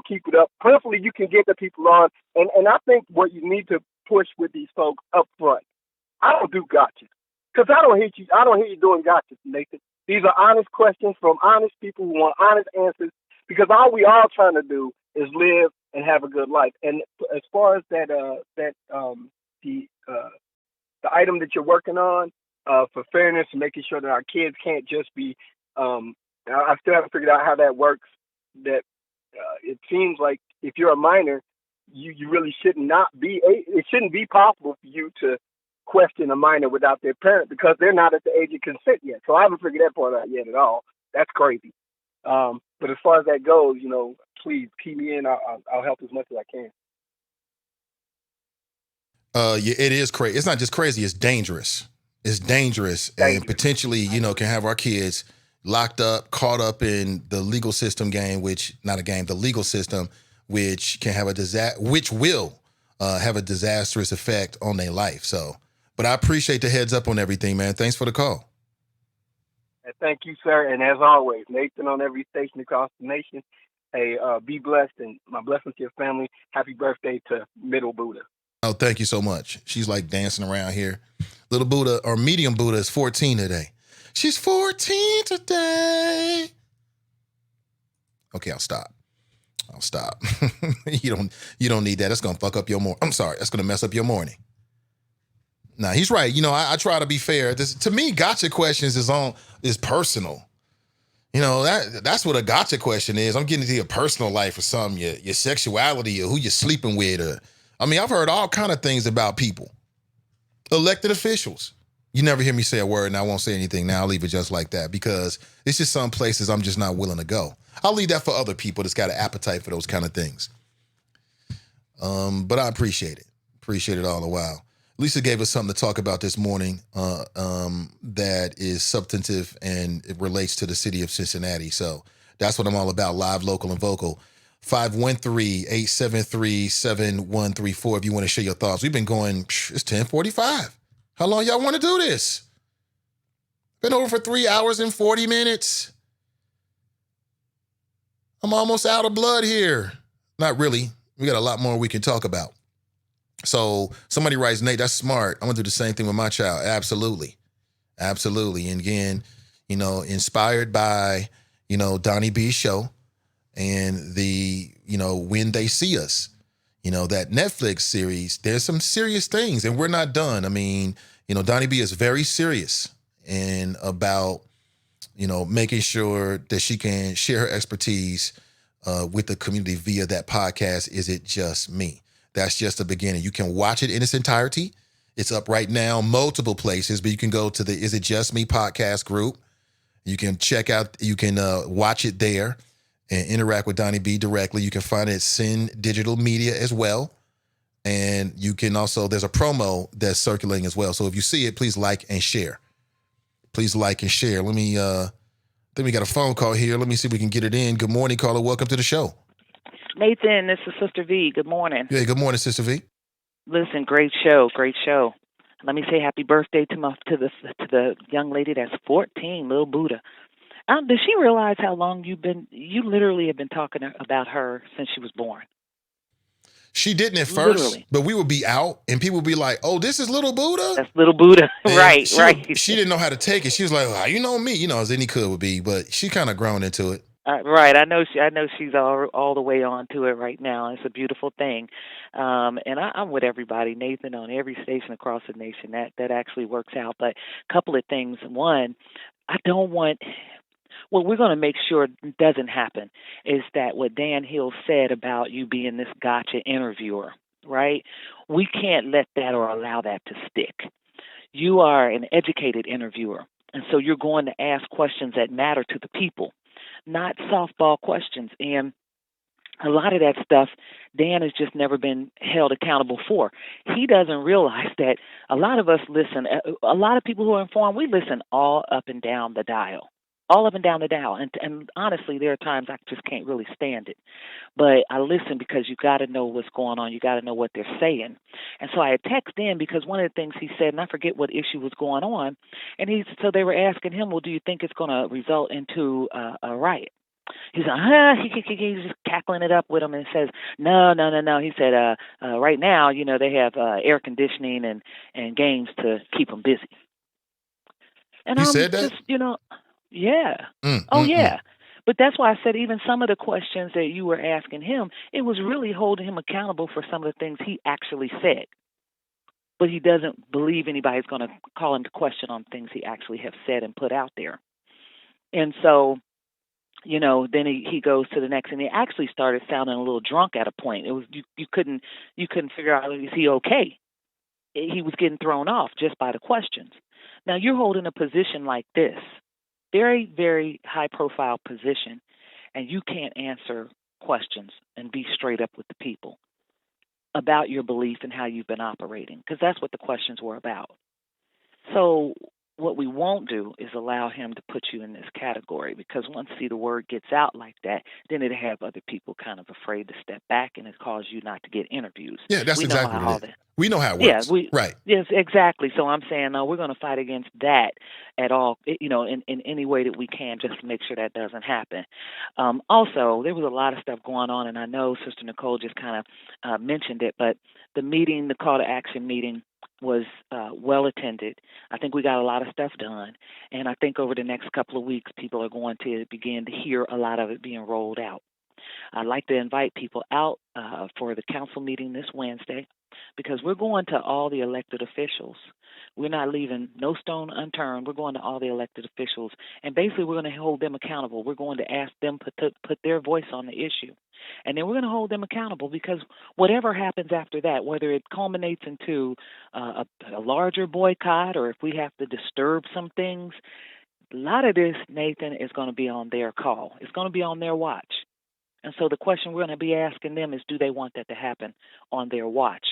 Keep it up. Hopefully you can get the people on. And I think what you need to push with these folks up front. I don't do gotchas. Because I don't hear you doing gotchas, Nathan. These are honest questions from honest people who want honest answers. Because all we all trying to do is live and have a good life. And as far as the item that you're working on for fairness and making sure that our kids can't just be, I still haven't figured out how that works. That it seems like if you're a minor, you really should not be. It shouldn't be possible for you to question a minor without their parent because they're not at the age of consent yet. So I haven't figured that part out yet at all. That's crazy. But as far as that goes, please keep me in. I'll help as much as I can. Yeah, it is crazy. It's not just crazy. It's dangerous. It's dangerous. And potentially, can have our kids locked up, caught up in the legal system game, the legal system, which can have which will have a disastrous effect on their life. So, but I appreciate the heads up on everything, man. Thanks for the call. And thank you, sir. And as always, Nathan on every station across the nation. Hey, be blessed, and my blessings to your family. Happy birthday to Middle Buddha. Oh, thank you so much. She's like dancing around here. Little Buddha, or medium Buddha, is 14 today. She's 14 today. Okay, I'll stop. You don't need that. That's gonna fuck up your morning. I'm sorry, that's gonna mess up your morning. Nah, he's right. I try to be fair. To me, gotcha questions is personal. That's what a gotcha question is. I'm getting into your personal life or something, your sexuality or who you're sleeping with. I've heard all kind of things about people. Elected officials. You never hear me say a word, and I won't say anything now. I'll leave it just like that because it's just some places I'm just not willing to go. I'll leave that for other people that's got an appetite for those kind of things. But I appreciate it. Appreciate it all the while. Lisa gave us something to talk about this morning that is substantive and it relates to the city of Cincinnati. So that's what I'm all about, live, local, and vocal. 513-873-7134 if you want to share your thoughts. We've been going, it's 10:45. How long y'all want to do this? Been over for 3 hours and 40 minutes. I'm almost out of blood here. Not really. We got a lot more we can talk about. So somebody writes, Nate, that's smart. I'm going to do the same thing with my child. Absolutely. Absolutely. And again, inspired by, Donnie B's show and the, When They See Us, that Netflix series, there's some serious things and we're not done. Donnie B is very serious and about, making sure that she can share her expertise with the community via that podcast, Is It Just Me? That's just the beginning. You can watch it in its entirety. It's up right now, multiple places, but you can go to the Is It Just Me podcast group. You can watch it there and interact with Donnie B directly. You can find it at Sin Digital Media as well. And you can also, there's a promo that's circulating as well. So if you see it, please like and share. Please like and share. Let me, then we got a phone call here. Let me see if we can get it in. Good morning, caller. Welcome to the show. Nathan, this is Sister V. Good morning. Yeah, good morning, Sister V. Listen, great show. Let me say happy birthday to the young lady that's 14, little Buddha. Does she realize how long you literally have been talking about her since she was born? She didn't at first, but we would be out and people would be like, oh, this is little Buddha? That's little Buddha. Right. She didn't know how to take it. She was like, oh, you know me, as any kid would be, but she kind of grown into it. Right. I know she's all the way on to it right now. It's a beautiful thing. And I'm with everybody, Nathan, on every station across the nation. That actually works out. But a couple of things. One, what we're going to make sure doesn't happen is that what Dan Hill said about you being this gotcha interviewer, right? We can't let that or allow that to stick. You are an educated interviewer, and so you're going to ask questions that matter to the people, not softball questions. And A lot of that stuff Dan has just never been held accountable for. He doesn't realize that a lot of us listen, a lot of people who are informed, we listen all up and down the dial. All up and down the dial. And honestly, there are times I just can't really stand it. But I listen because you got to know what's going on. You got to know what they're saying. And so I had text in because one of the things he said, and I forget what issue was going on, and so they were asking him, well, do you think it's going to result into a riot? He's like, he's just cackling it up with him and says, no. He said, right now, they have air conditioning and games to keep them busy. And he I'm said that? just, yeah. Yeah. But that's why I said even some of the questions that you were asking him, it was really holding him accountable for some of the things he actually said. But he doesn't believe anybody's going to call him to question on things he actually have said and put out there. And so, then he goes to the next, and he actually started sounding a little drunk at a point. It was you couldn't figure out, is he okay? He was getting thrown off just by the questions. Now you're holding a position like this, very, very high profile position, and you can't answer questions and be straight up with the people about your belief and how you've been operating, because that's what the questions were about. So what we won't do is allow him to put you in this category, because once the word gets out like that, then it'll have other people kind of afraid to step back, and it cause you not to get interviews. Yeah, that's exactly what it is. We know how it works. Right. Yes, exactly. So I'm saying, no, we're going to fight against that at all, in any way that we can, just to make sure that doesn't happen. Also, there was a lot of stuff going on, and I know Sister Nicole just kind of mentioned it, but the meeting, the call to action meeting, was well attended. I think we got a lot of stuff done, and I think over the next couple of weeks, people are going to begin to hear a lot of it being rolled out. I'd like to invite people out for the council meeting this Wednesday, because we're going to all the elected officials. We're not leaving no stone unturned. We're going to all the elected officials, and basically we're going to hold them accountable. We're going to ask them to put their voice on the issue, and then we're going to hold them accountable, because whatever happens after that, whether it culminates into a larger boycott or if we have to disturb some things, a lot of this, Nathan, is going to be on their call. It's going to be on their watch. And so the question we're going to be asking them is, do they want that to happen on their watch?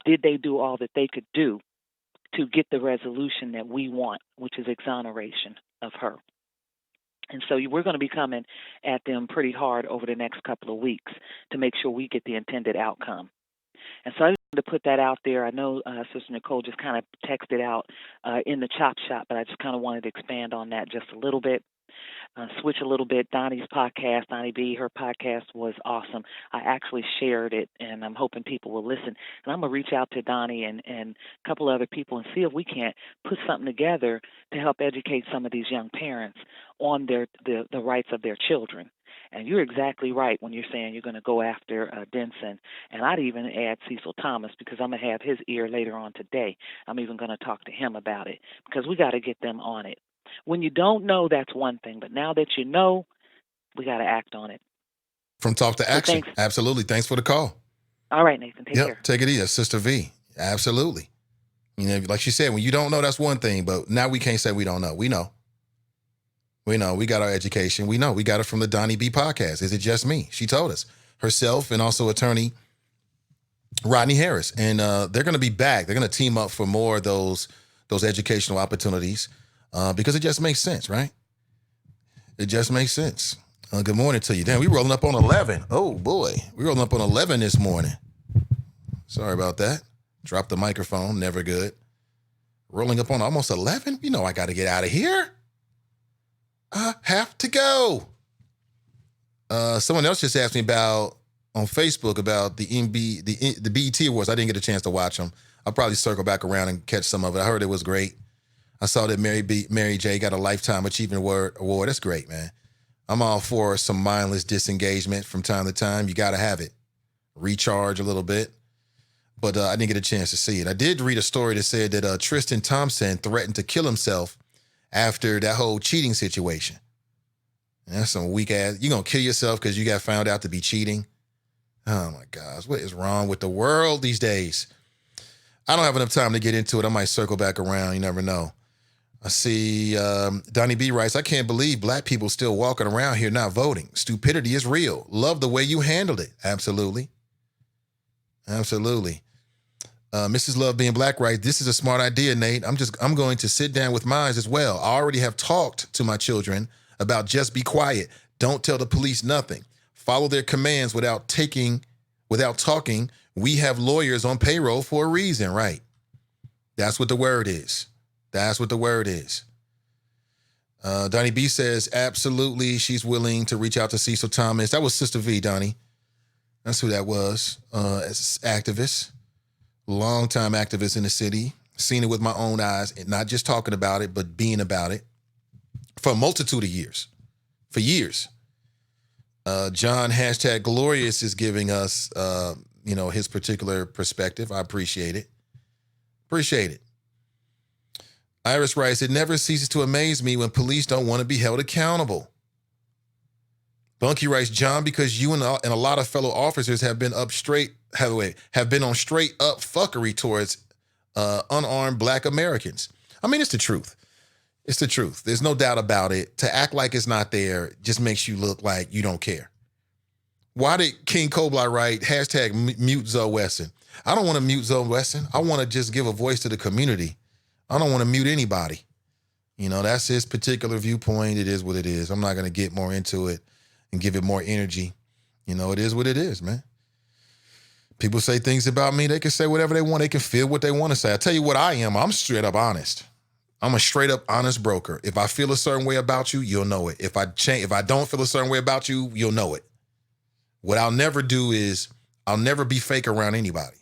Did they do all that they could do to get the resolution that we want, which is exoneration of her? And so we're going to be coming at them pretty hard over the next couple of weeks to make sure we get the intended outcome. And so I just wanted to put that out there. I know Sister Nicole just kind of texted out in the Chop Shop, but I just kind of wanted to expand on that just a little bit. Switch a little bit. Donnie's podcast, Donnie B, her podcast was awesome. I actually shared it, and I'm hoping people will listen. And I'm going to reach out to Donnie and a couple other people and see if we can't put something together to help educate some of these young parents on the rights of their children. And you're exactly right when you're saying you're going to go after Denson. And I'd even add Cecil Thomas, because I'm going to have his ear later on today. I'm even going to talk to him about it, because we got to get them on it. When you don't know, that's one thing. But now that you know, we got to act on it. From talk to action. Thanks. Absolutely. Thanks for the call. All right, Nathan. Take care. Take it easy. Sister V. Absolutely. Like she said, when you don't know, that's one thing. But now we can't say we don't know. We know. We know. We got our education. We know. We got it from the Donnie B podcast. Is it just me? She told us. Herself and also attorney Rodney Harris. And they're going to be back. They're going to team up for more of those educational opportunities. Because it just makes sense, right? It just makes sense. Good morning to you. Damn, we rolling up on 11. Oh, boy. We rolling up on 11 this morning. Sorry about that. Dropped the microphone. Never good. Rolling up on almost 11? I got to get out of here. I have to go. Someone else just asked me on Facebook about the BET Awards. I didn't get a chance to watch them. I'll probably circle back around and catch some of it. I heard it was great. I saw that Mary J got a Lifetime Achievement Award. That's great, man. I'm all for some mindless disengagement from time to time. You got to have it. Recharge a little bit. But I didn't get a chance to see it. I did read a story that said that Tristan Thompson threatened to kill himself after that whole cheating situation. And that's some weak ass. You going to kill yourself because you got found out to be cheating? Oh, my gosh. What is wrong with the world these days? I don't have enough time to get into it. I might circle back around. You never know. I see Donnie B writes, I can't believe black people still walking around here not voting. Stupidity is real. Love the way you handled it. Absolutely. Absolutely. Mrs. Love Being Black writes, this is a smart idea, Nate. I'm going to sit down with mine as well. I already have talked to my children about just be quiet. Don't tell the police nothing. Follow their commands without talking. We have lawyers on payroll for a reason, right? That's what the word is. That's what the word is. Donnie B says, absolutely, she's willing to reach out to Cecil Thomas. That was Sister V, Donnie. That's who that was. As activist, longtime activist in the city. Seen it with my own eyes, and not just talking about it, but being about it for a multitude of years. For years. John #Glorious is giving us, his particular perspective. I appreciate it. Appreciate it. Iris writes, it never ceases to amaze me when police don't want to be held accountable. Bunky writes, John, because you and a lot of fellow officers have been on straight up fuckery towards unarmed black Americans. I mean, it's the truth. It's the truth. There's no doubt about it. To act like it's not there just makes you look like you don't care. Why did King Cobra write #mute Zoe Wesson? I don't want to mute Zoe Wesson. I want to just give a voice to the community. I don't want to mute anybody. That's his particular viewpoint. It is what it is. I'm not going to get more into it and give it more energy. It is what it is, man. People say things about me. They can say whatever they want. They can feel what they want to say. I tell you what I am. I'm straight up honest. I'm a straight up honest broker. If I feel a certain way about you, you'll know it. If I don't feel a certain way about you, you'll know it. What I'll never do is I'll never be fake around anybody.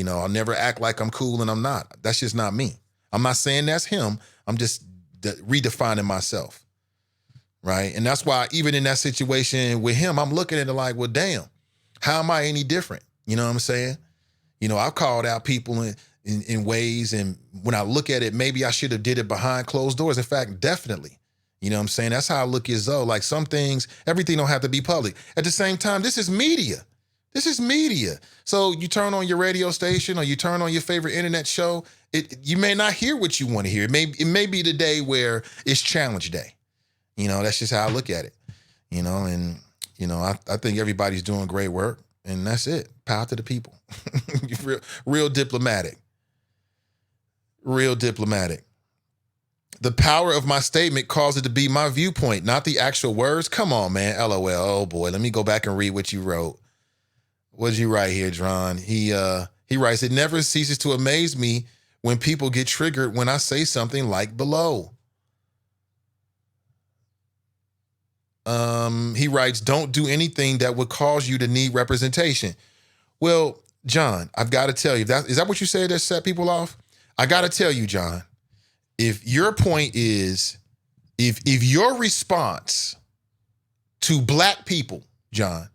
I'll never act like I'm cool and I'm not. That's just not me. I'm not saying that's him. I'm just redefining myself, right? And that's why even in that situation with him, I'm looking at it like, well, damn, how am I any different? You know what I'm saying? I've called out people in ways, and when I look at it, maybe I should have did it behind closed doors. In fact, definitely. You know what I'm saying? That's how I look at Zoe. Like some things, everything don't have to be public. At the same time, this is media. This is media. So you turn on your radio station or you turn on your favorite internet show, you may not hear what you want to hear. It may be the day where it's challenge day. That's just how I look at it. I think everybody's doing great work, and that's it. Power to the people. Real diplomatic. Real diplomatic. The power of my statement caused it to be my viewpoint, not the actual words. Come on, man. LOL. Oh boy. Let me go back and read what you wrote. What did you write here, Dron? He writes, it never ceases to amaze me when people get triggered when I say something like below. He writes, don't do anything that would cause you to need representation. Well, John, I've got to tell you, is that what you said that set people off? I got to tell you, John, if your point is, if your response to black people, John,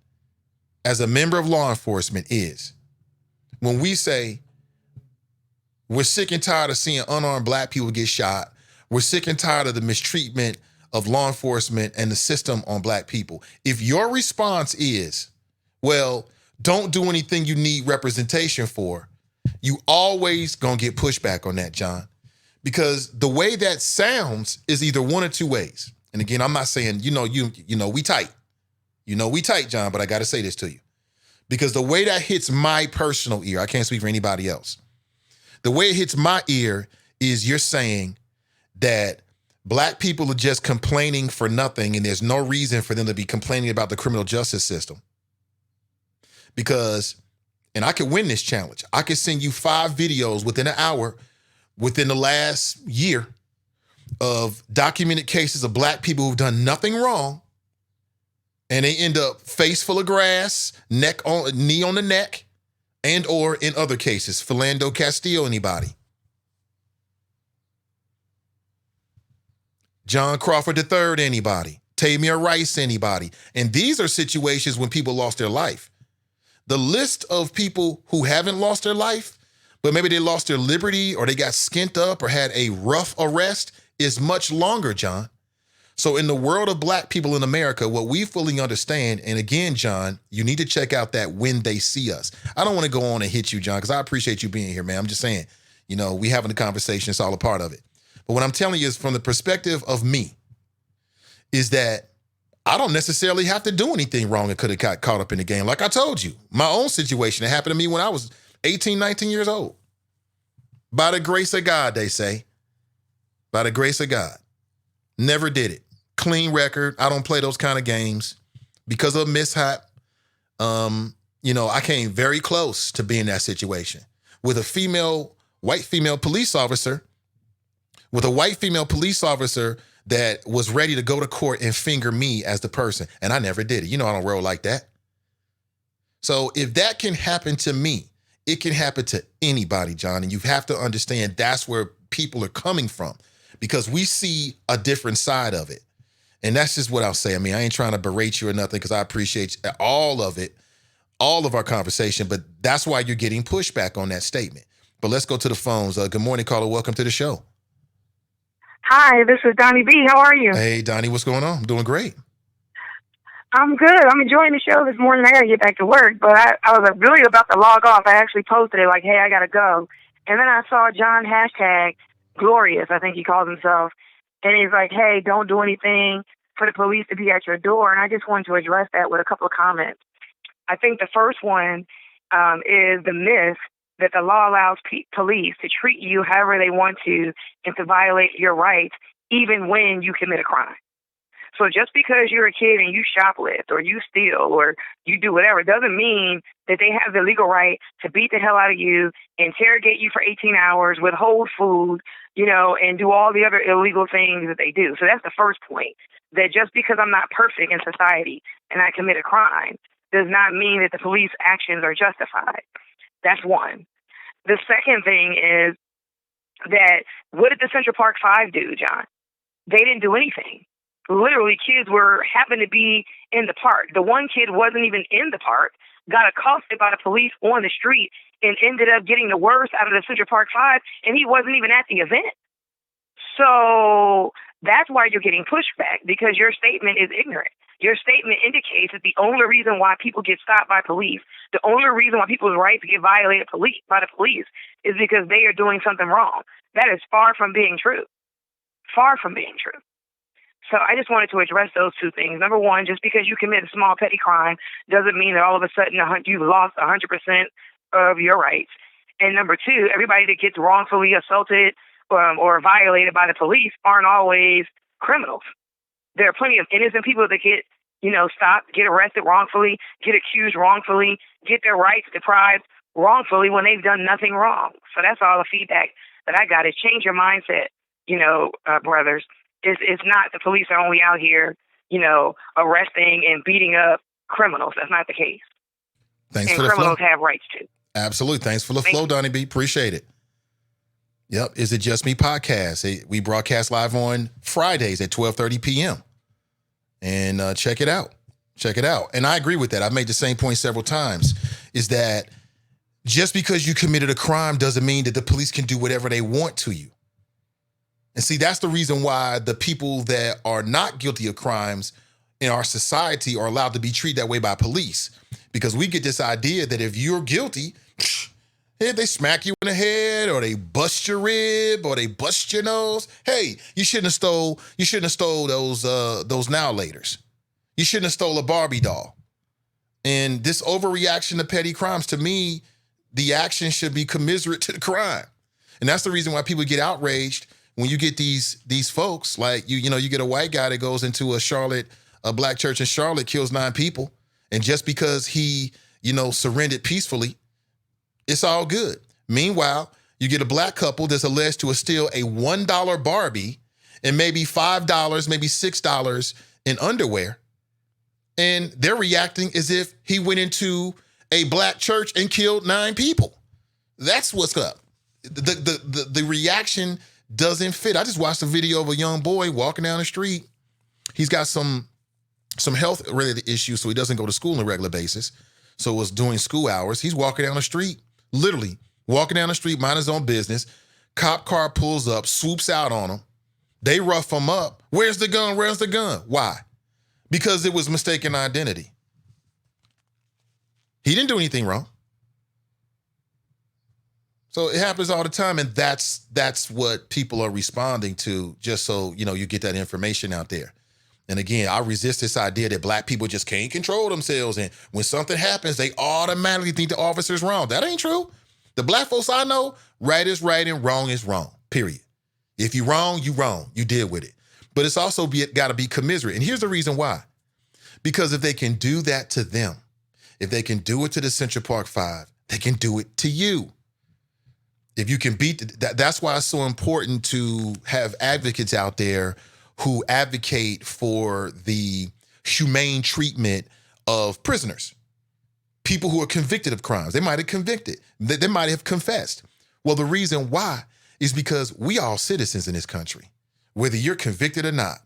as a member of law enforcement is, when we say we're sick and tired of seeing unarmed black people get shot, we're sick and tired of the mistreatment of law enforcement and the system on black people. If your response is, well, don't do anything you need representation for, you always gonna get pushback on that, John. Because the way that sounds is either one or two ways. And again, I'm not saying, we tight. We tight, John, but I got to say this to you. Because the way that hits my personal ear, I can't speak for anybody else. The way it hits my ear is you're saying that black people are just complaining for nothing and there's no reason for them to be complaining about the criminal justice system. Because, and I could win this challenge. I could send you 5 videos within an hour within the last year of documented cases of black people who've done nothing wrong, and they end up face full of grass, knee on the neck, and or in other cases, Philando Castillo, anybody? John Crawford III, anybody? Tamir Rice, anybody? And these are situations when people lost their life. The list of people who haven't lost their life, but maybe they lost their liberty or they got skint up or had a rough arrest is much longer, John. So in the world of black people in America, what we fully understand, and again, John, you need to check out that When They See Us. I don't want to go on and hit you, John, because I appreciate you being here, man. I'm just saying, we having a conversation. It's all a part of it. But what I'm telling you is from the perspective of me, is that I don't necessarily have to do anything wrong and could have got caught up in the game. Like I told you, my own situation that happened to me when I was 18, 19 years old. By the grace of God, they say. By the grace of God. Never did it. Clean record. I don't play those kind of games. Because of mishap, I came very close to being in that situation. With a white female police officer, that was ready to go to court and finger me as the person. And I never did it. You know, I don't roll like that. So if that can happen to me, it can happen to anybody, John. And you have to understand that's where people are coming from, because we see a different side of it. And that's just what I'll say. I mean, I ain't trying to berate you or nothing, because I appreciate all of it, all of our conversation, but that's why you're getting pushback on that statement. But let's go to the phones. Good morning, caller. Welcome to the show. Hi, this is Donnie B. How are you? Hey, Donnie, what's going on? I'm doing great. I'm good. I'm enjoying the show this morning. I got to get back to work, but I was really about to log off. I actually posted it like, hey, I got to go. And then I saw John hashtag Glorious, I think he calls himself. And he's like, hey, don't do anything for the police to be at your door. And I just wanted to address that with a couple of comments. I think the first one is the myth that the law allows police to treat you however they want to and to violate your rights even when you commit a crime. So just because you're a kid and you shoplift or you steal or you do whatever doesn't mean that they have the legal right to beat the hell out of you, interrogate you for 18 hours, withhold food, and do all the other illegal things that they do. So that's the first point, that just because I'm not perfect in society and I commit a crime does not mean that the police actions are justified. That's one. The second thing is that what did the Central Park Five do, John? They didn't do anything. Literally, kids happened to be in the park. The one kid wasn't even in the park, got accosted by the police on the street, and ended up getting the worst out of the Central Park Five, and he wasn't even at the event. So that's why you're getting pushback, because your statement is ignorant. Your statement indicates that the only reason why people get stopped by police, the only reason why people's rights get violated by the police is because they are doing something wrong. That is far from being true. Far from being true. So I just wanted to address those two things. Number one, just because you commit a small petty crime doesn't mean that all of a sudden you've lost 100% of your rights. And number two, everybody that gets wrongfully assaulted or violated by the police aren't always criminals. There are plenty of innocent people that get, stopped, get arrested wrongfully, get accused wrongfully, get their rights deprived wrongfully when they've done nothing wrong. So that's all the feedback that I got, is change your mindset, brothers. It's not the police are only out here, arresting and beating up criminals. That's not the case. Thanks and for the flow. Criminals have rights too. Absolutely. Thanks for the flow, Donnie B. Appreciate it. Yep. Is It Just Me podcast? We broadcast live on Fridays at 12:30 p.m. And check it out. Check it out. And I agree with that. I've made the same point several times, is that just because you committed a crime doesn't mean that the police can do whatever they want to you. And see, that's the reason why the people that are not guilty of crimes in our society are allowed to be treated that way by police. Because we get this idea that if you're guilty, if they smack you in the head or they bust your rib or they bust your nose, hey, you shouldn't have stole those now laters. You shouldn't have stole a Barbie doll. And this overreaction to petty crimes, to me, the action should be commiserate to the crime. And that's the reason why people get outraged when you get these folks, like you get a white guy that goes into a black church in Charlotte, kills 9 people, and just because he, surrendered peacefully, it's all good. Meanwhile, you get a black couple that's alleged to steal a $1 Barbie and maybe $5, maybe $6 in underwear, and they're reacting as if he went into a black church and killed 9 people. That's what's up. The reaction doesn't fit. I just watched a video of a young boy walking down the street. He's got some health-related issues, so he doesn't go to school on a regular basis. So it was during school hours. He's walking down the street, literally walking down the street, mind his own business. Cop car pulls up, swoops out on him. They rough him up. Where's the gun? Where's the gun? Why? Because it was mistaken identity. He didn't do anything wrong. So it happens all the time, and that's what people are responding to, just so, you get that information out there. And again, I resist this idea that black people just can't control themselves, and when something happens, they automatically think the officer's wrong. That ain't true. The black folks I know, right is right and wrong is wrong, period. If you're wrong, you wrong. You deal with it. But it's also got to be commiserate. And here's the reason why. Because if they can do that to them, if they can do it to the Central Park Five, they can do it to you. If you can beat that's why it's so important to have advocates out there who advocate for the humane treatment of prisoners, people who are convicted of crimes. They might have convicted. They might have confessed. Well, the reason why is because we all citizens in this country, whether you're convicted or not.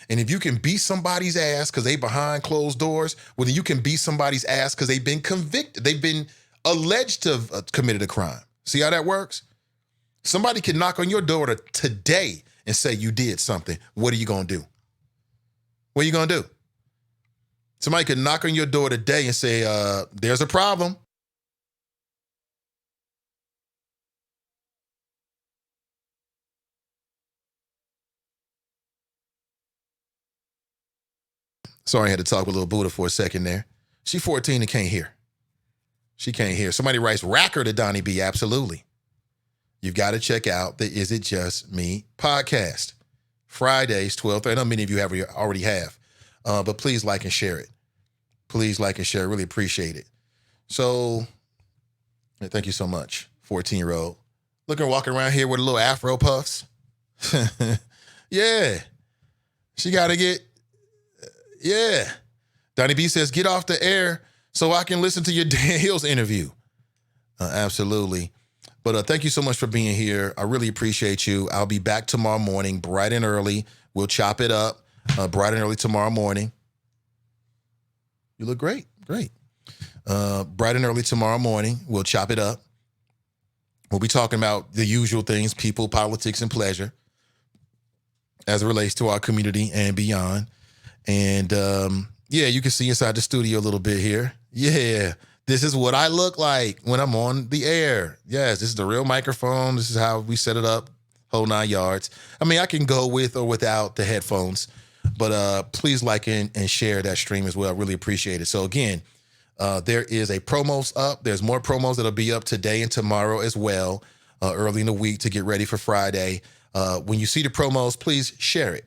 And if you can beat somebody's ass because they behind closed doors, well, then you can beat somebody's ass because they've been convicted. They've been alleged to have committed a crime. See how that works? Somebody can knock on your door today and say you did something. What are you going to do? What are you going to do? Somebody could knock on your door today and say, there's a problem. Sorry, I had to talk with little Buddha for a second there. She's 14 and can't hear. She can't hear. Somebody writes Racker to Donnie B. Absolutely. You've got to check out the Is It Just Me podcast. Fridays, 12:30. I know many of you already have. But please like and share it. Please like and share it. Really appreciate it. So, thank you so much, 14-year-old. Walking around here with a little Afro puffs. Yeah. She got to get, yeah. Donnie B says, get off the air so I can listen to your Dan Hills interview. Absolutely. But thank you so much for being here. I really appreciate you. I'll be back tomorrow morning, bright and early. We'll chop it up bright and early tomorrow morning. You look great. Great. Bright and early tomorrow morning. We'll chop it up. We'll be talking about the usual things, people, politics, and pleasure as it relates to our community and beyond. And yeah, you can see inside the studio a little bit here. Yeah. This is what I look like when I'm on the air. Yes, this is the real microphone. This is how we set it up, whole 9 yards. I mean, I can go with or without the headphones, but please like and share that stream as well. I really appreciate it. So again, there is a promos up. There's more promos that'll be up today and tomorrow as well, early in the week to get ready for Friday. When you see the promos, please share it.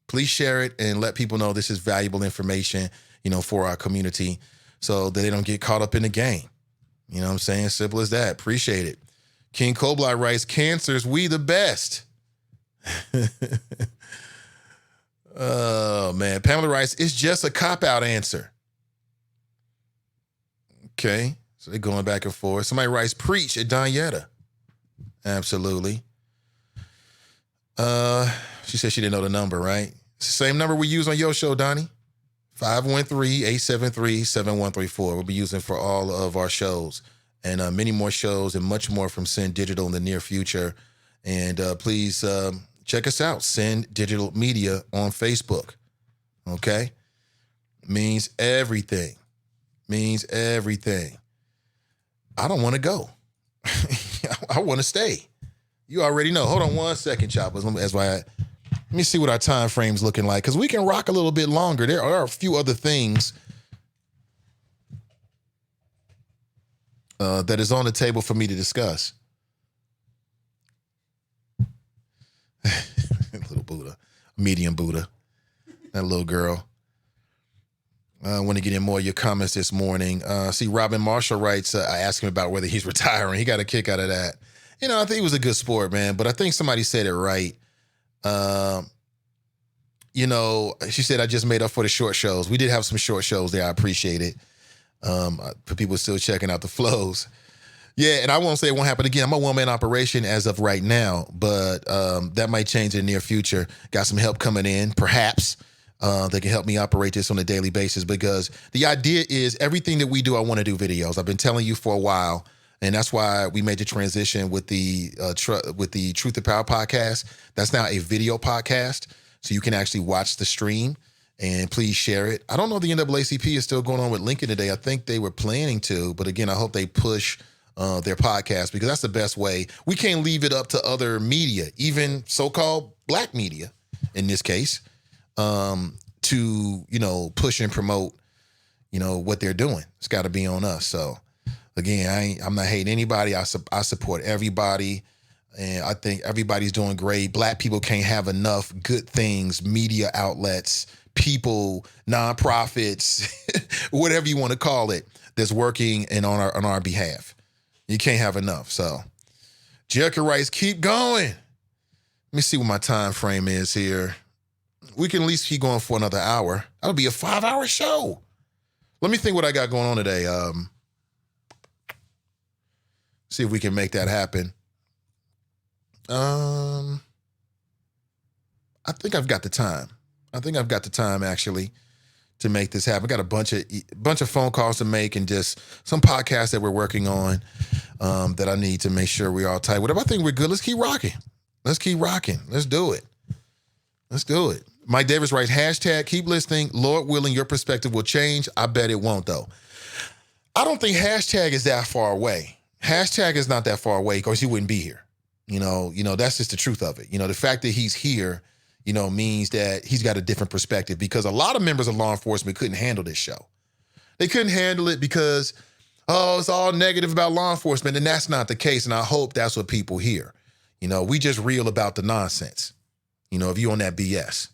Please share it and let people know this is valuable information, for our community, so that they don't get caught up in the game. You know what I'm saying? Simple as that. Appreciate it. King Koblai writes, cancers, we the best. Oh, man. Pamela writes, it's just a cop-out answer. Okay. So they're going back and forth. Somebody writes, preach at Donyetta. Absolutely. She said she didn't know the number, right? It's the same number we use on your show, Donnie. 513-873-7134. We'll be using for all of our shows and many more shows and much more from Send Digital in the near future. And please check us out, Send Digital Media on Facebook. Okay? Means everything. Means everything. I don't want to go. I want to stay. You already know. Hold on one second, Choppers. Let me see what our time frame's looking like, because we can rock a little bit longer. There are a few other things that is on the table for me to discuss. Little Buddha, medium Buddha, that little girl. I want to get in more of your comments this morning. See, Robin Marshall writes, I asked him about whether he's retiring. He got a kick out of that. I think he was a good sport, man, but I think somebody said it right. She said, I just made up for the short shows. We did have some short shows there. I appreciate it. For people still checking out the flows. Yeah, and I won't say it won't happen again. I'm a one-man operation as of right now, but that might change in the near future. Got some help coming in, perhaps. They can help me operate this on a daily basis, because the idea is everything that we do, I want to do videos. I've been telling you for a while, and that's why we made the transition with the Truth and Power podcast. That's now a video podcast, so you can actually watch the stream, and please share it. I don't know if the NAACP is still going on with Lincoln today. I think they were planning to, but again, I hope they push their podcast, because that's the best way. We can't leave it up to other media, even so-called black media in this case, to, push and promote, what they're doing. It's got to be on us. So again, I'm not hating anybody. I support everybody. And I think everybody's doing great. Black people can't have enough good things, media outlets, people, nonprofits, whatever you want to call it, that's working and on our behalf. You can't have enough. So Jericho writes, keep going. Let me see what my time frame is here. We can at least keep going for another hour. That'll be a 5-hour show. Let me think what I got going on today. See if we can make that happen. I think I've got the time. Actually to make this happen. I got a bunch of phone calls to make and just some podcasts that we're working on that I need to make sure we're all tight. Whatever I think we're good, let's keep rocking. Let's do it. Mike Davis writes, hashtag keep listening. Lord willing, your perspective will change. I bet it won't, though. I don't think hashtag is that far away. Hashtag is not that far away because he wouldn't be here. That's just the truth of it. The fact that he's here, means that he's got a different perspective, because a lot of members of law enforcement couldn't handle this show. They couldn't handle it because, it's all negative about law enforcement, and that's not the case, and I hope that's what people hear. We just real about the nonsense. If you on that BS,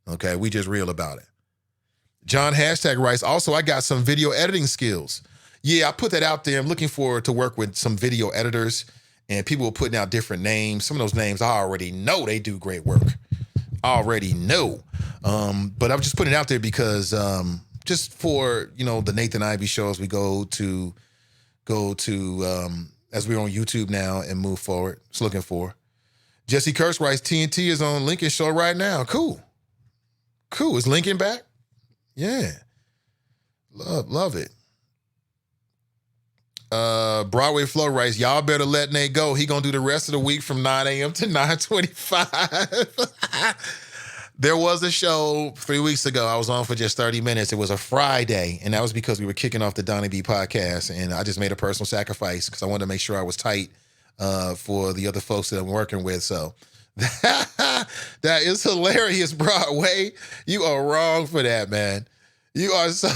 okay, we just real about it. John hashtag writes, also, I got some video editing skills. Yeah, I put that out there. I'm looking forward to work with some video editors, and people are putting out different names. Some of those names I already know they do great work. Already know. But I'm just putting it out there because just for, the Nathan Ivey shows we go to as we're on YouTube now and move forward. It's looking for. Jesse Kurtz writes, TNT is on Lincoln show right now. Cool. Is Lincoln back? Yeah. Love it. Broadway Flow writes, y'all better let Nate go. He gonna do the rest of the week from 9 a.m. to 9:25. There was a show 3 weeks ago. I was on for just 30 minutes. It was a Friday, and that was because we were kicking off the Donnie B podcast, and I just made a personal sacrifice because I wanted to make sure I was tight for the other folks that I'm working with. So that is hilarious, Broadway. You are wrong for that, man. You are so...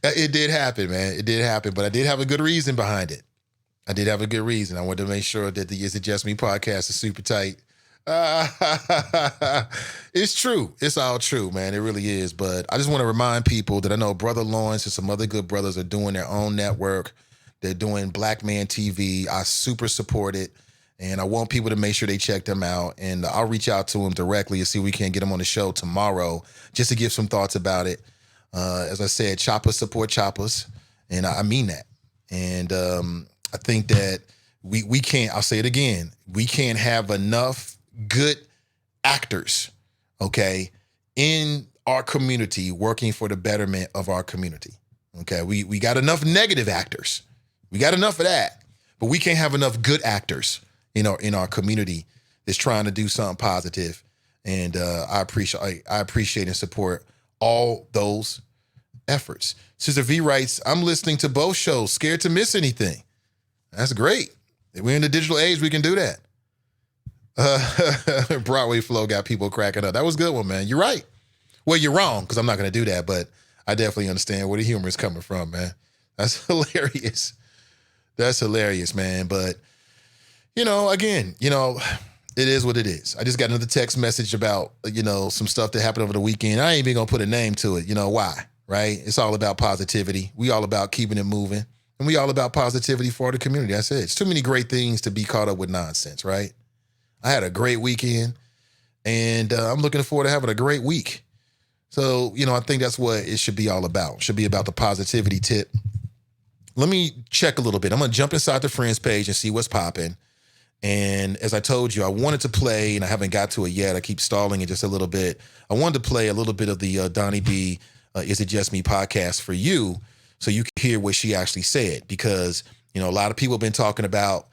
It did happen, man. It did happen, but I did have a good reason behind it. I wanted to make sure that the Is It Just Me podcast is super tight. It's true. It's all true, man. It really is. But I just want to remind people that I know Brother Lawrence and some other good brothers are doing their own network. They're doing Black Man TV. I super support it. And I want people to make sure they check them out. And I'll reach out to them directly and see if we can get them on the show tomorrow just to give some thoughts about it. As I said, choppers support choppers. And I mean that. And I think that we can't, I'll say it again, we can't have enough good actors, okay, in our community working for the betterment of our community. Okay, we got enough negative actors. We got enough of that. But we can't have enough good actors, in our community that's trying to do something positive. And I appreciate and support all those efforts. Sister V writes, I'm listening to both shows, scared to miss anything. That's great. We're in the digital age, we can do that. Broadway Flow got people cracking up. That was a good one, man. You're right. Well, you're wrong, because I'm not going to do that, but I definitely understand where the humor is coming from, man. That's hilarious. That's hilarious, man. But, again, it is what it is. I just got another text message about, some stuff that happened over the weekend. I ain't even going to put a name to it. Why, right? It's all about positivity. We all about keeping it moving. And we all about positivity for the community. That's it. It's too many great things to be caught up with nonsense, right? I had a great weekend, and I'm looking forward to having a great week. So, I think that's what it should be all about. It should be about the positivity tip. Let me check a little bit. I'm going to jump inside the Friends page and see what's popping. And as I told you, I wanted to play, and I haven't got to it yet. I keep stalling it just a little bit. I wanted to play a little bit of the Donnie B, Is It Just Me podcast for you, so you can hear what she actually said. Because, a lot of people have been talking about,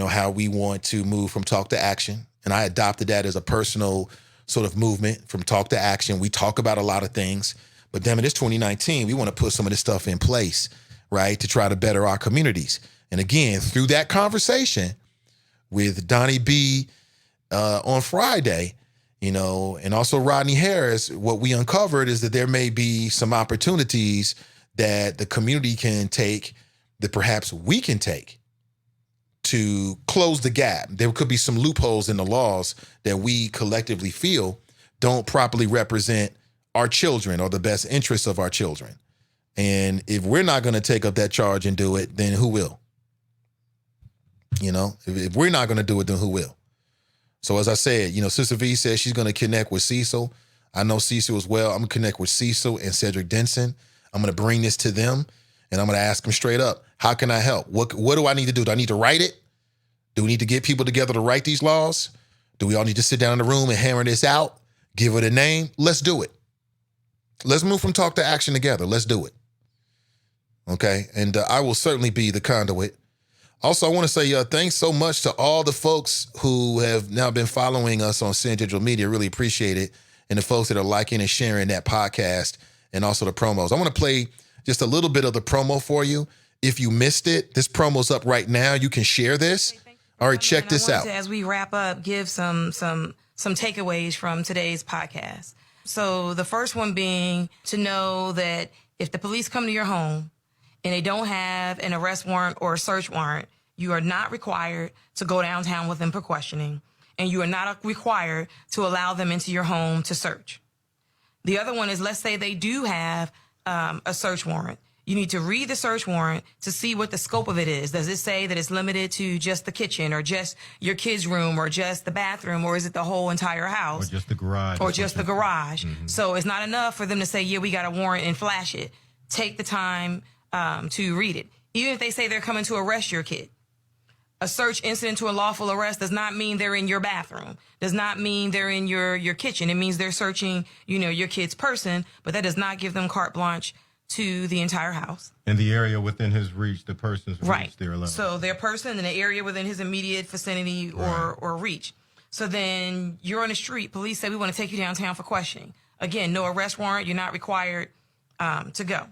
how we want to move from talk to action. And I adopted that as a personal sort of movement, from talk to action. We talk about a lot of things, but damn it, it's 2019. We want to put some of this stuff in place, right, to try to better our communities. And again, through that conversation with Donnie B on Friday, you know, and also Rodney Harris, what we uncovered is that there may be some opportunities that the community can take, that perhaps we can take, to close the gap. There could be some loopholes in the laws that we collectively feel don't properly represent our children or the best interests of our children. And if we're not going to take up that charge and do it, then who will? You know, if we're not going to do it, then who will? So as I said, you know, Sister V says she's going to connect with Cecil. I know Cecil as well. I'm going to connect with Cecil and Cedric Denson. I'm going to bring this to them, and I'm going to ask them straight up, how can I help? What do I need to do? Do I need to write it? Do we need to get people together to write these laws? Do we all need to sit down in the room and hammer this out? Give it a name? Let's do it. Let's move from talk to action together. Let's do it. Okay? And I will certainly be the conduit. Also, I want to say thanks so much to all the folks who have now been following us on Sin Digital Media. Really appreciate it. And the folks that are liking and sharing that podcast and also the promos. I want to play just a little bit of the promo for you. If you missed it, this promo's up right now. You can share this. All right, check this out. As we wrap up, give some takeaways from today's podcast. So the first one being to know that if the police come to your home and they don't have an arrest warrant or a search warrant, you are not required to go downtown with them for questioning, and you are not required to allow them into your home to search. The other one is, let's say they do have a search warrant. You need to read the search warrant to see what the scope of it is. Does it say that it's limited to just the kitchen or just your kid's room or just the bathroom, or is it the whole entire house? Or just the garage. Or just the garage. Mm-hmm. So it's not enough for them to say, yeah, we got a warrant and flash it. Take the time to read it. Even if they say they're coming to arrest your kid. A search incident to a lawful arrest does not mean they're in your bathroom. Does not mean they're in your kitchen. It means they're searching, you know, your kid's person, but that does not give them carte blanche to the entire house. And the area within his reach, the person's reach, right. They're allowed. So their person in the area within his immediate vicinity or reach. So then you're on the street. Police say, we want to take you downtown for questioning. Again, no arrest warrant. You're not required to go.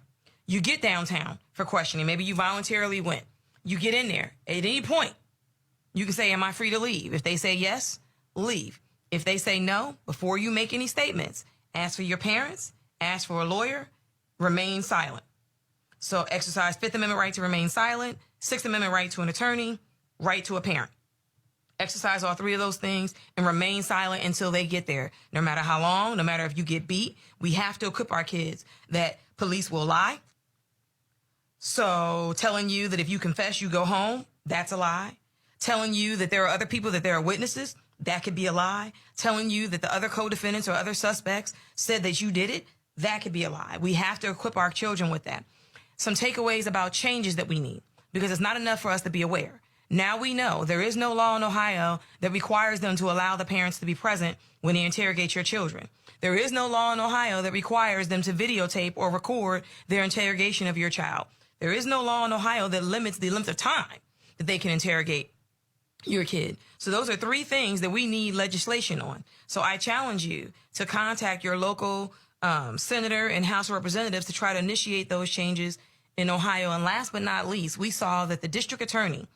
You get downtown for questioning. Maybe you voluntarily went. You get in there. At any point, you can say, am I free to leave? If they say yes, leave. If they say no, before you make any statements, ask for your parents, ask for a lawyer, remain silent. So exercise Fifth Amendment right to remain silent, Sixth Amendment right to an attorney, right to a parent. Exercise all three of those things and remain silent until they get there. No matter how long, no matter if you get beat, we have to equip our kids that police will lie. So telling you that if you confess, you go home, that's a lie. Telling you that there are other people, that there are witnesses, that could be a lie. Telling you that the other co-defendants or other suspects said that you did it, that could be a lie. We have to equip our children with that. Some takeaways about changes that we need, because it's not enough for us to be aware. Now we know there is no law in Ohio that requires them to allow the parents to be present when they interrogate your children. There is no law in Ohio that requires them to videotape or record their interrogation of your child. There is no law in Ohio that limits the length of time that they can interrogate your kid. So those are three things that we need legislation on. So I challenge you to contact your local senator and House of Representatives to try to initiate those changes in Ohio. And last but not least, we saw that the district attorney,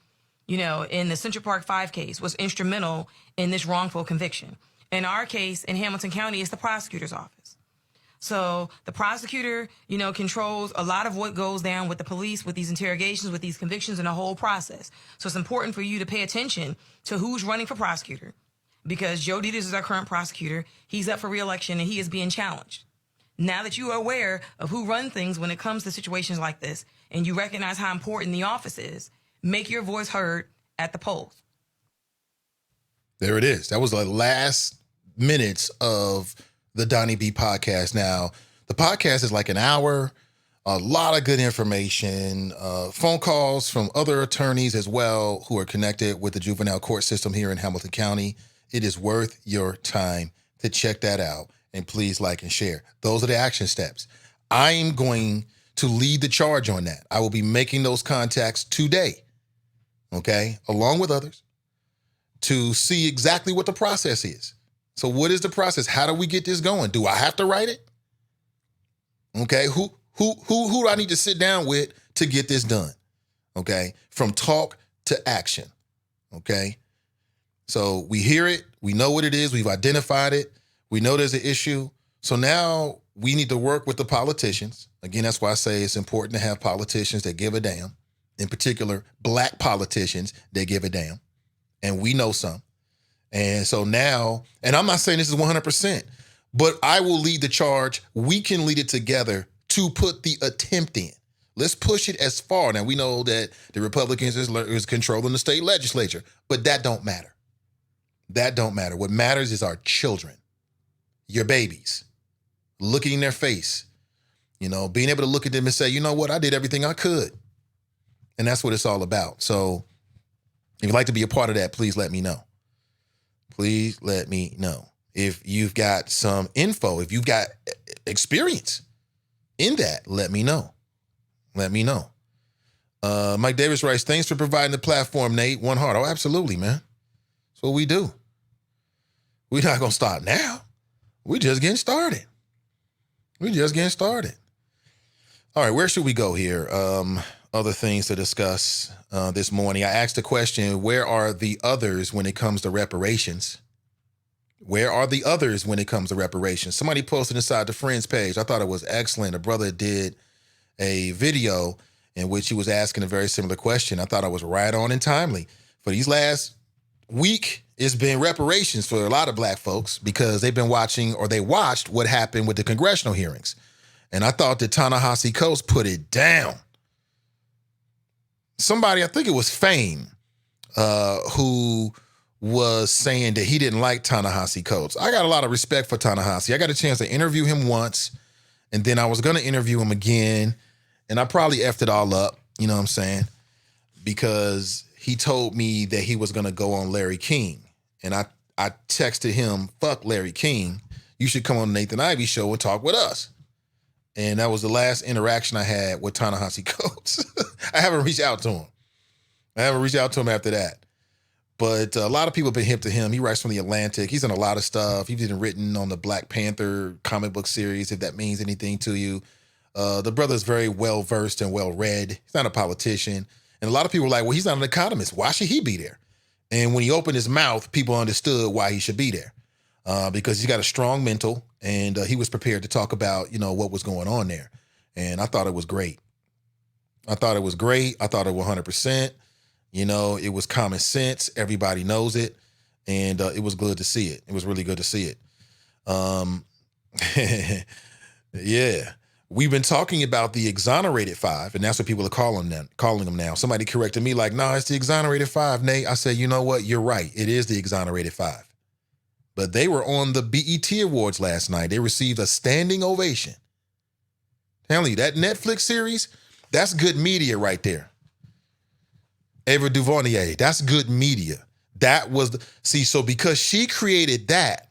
you know, in the Central Park 5 case was instrumental in this wrongful conviction. In our case, in Hamilton County, it's the prosecutor's office. So the prosecutor, you know, controls a lot of what goes down with the police, with these interrogations, with these convictions, and the whole process. So it's important for you to pay attention to who's running for prosecutor, because Joe Dieters is our current prosecutor. He's up for re-election and he is being challenged. Now that you are aware of who runs things when it comes to situations like this, and you recognize how important the office is, make your voice heard at the polls. There it is. That was the last minutes of the Donnie B podcast. Now, the podcast is like an hour, a lot of good information, phone calls from other attorneys as well who are connected with the juvenile court system here in Hamilton County. It is worth your time to check that out. And please like and share. Those are the action steps. I'm going to lead the charge on that. I will be making those contacts today, okay, along with others, to see exactly what the process is. So what is the process? How do we get this going? Do I have to write it? Okay, who do I need to sit down with to get this done, okay? From talk to action, okay? So we hear it. We know what it is. We've identified it. We know there's an issue. So now we need to work with the politicians. Again, that's why I say it's important to have politicians that give a damn. In particular, black politicians that give a damn. And we know some. And so now, and I'm not saying this is 100%, but I will lead the charge. We can lead it together to put the attempt in. Let's push it as far. Now, we know that the Republicans is controlling the state legislature, but that don't matter. That don't matter. What matters is our children, your babies, looking in their face, being able to look at them and say, you know what, I did everything I could. And that's what it's all about. So if you'd like to be a part of that, please let me know. Please let me know. If you've got some info, if you've got experience in that, let me know. Let me know. Mike Davis writes, thanks for providing the platform, Nate. One heart. Oh, absolutely, man. That's what we do. We're not going to start now. We're just getting started. All right, where should we go here? Other things to discuss this morning. I asked the question, where are the others when it comes to reparations? Where are the others when it comes to reparations? Somebody posted inside the Friends page. I thought it was excellent. A brother did a video in which he was asking a very similar question. I thought I was right on and timely. For these last week, it's been reparations for a lot of black folks because they've been watching, or they watched what happened with the congressional hearings. And I thought that Ta-Nehisi Coates put it down. Somebody, I think it was Fame, who was saying that he didn't like Ta-Nehisi Coates. I got a lot of respect for Ta-Nehisi. I got a chance to interview him once, and then I was going to interview him again, and I probably effed it all up, you know what I'm saying? Because he told me that he was going to go on Larry King. And I texted him, fuck Larry King. You should come on the Nathan Ivey show and talk with us. And that was the last interaction I had with Ta-Nehisi Coates. I haven't reached out to him after that. But a lot of people have been hip to him. He writes from The Atlantic. He's in a lot of stuff. He's been written on the Black Panther comic book series, if that means anything to you. The brother's very well-versed and well-read. He's not a politician. And a lot of people are like, well, he's not an economist. Why should he be there? And when he opened his mouth, people understood why he should be there. Because he's got a strong mental, and he was prepared to talk about, what was going on there. And I thought it was great. I thought it was 100%. It was common sense. Everybody knows it. And it was good to see it. It was really good to see it. Yeah. We've been talking about the exonerated five, and that's what people are calling them now. Somebody corrected me like, no, it's the exonerated five, Nate. I said, you know what? You're right. It is the exonerated five. But they were on the BET Awards last night. They received a standing ovation. Telling you, that Netflix series, that's good media right there. Ava DuVernay, that's good media. That was so because she created that,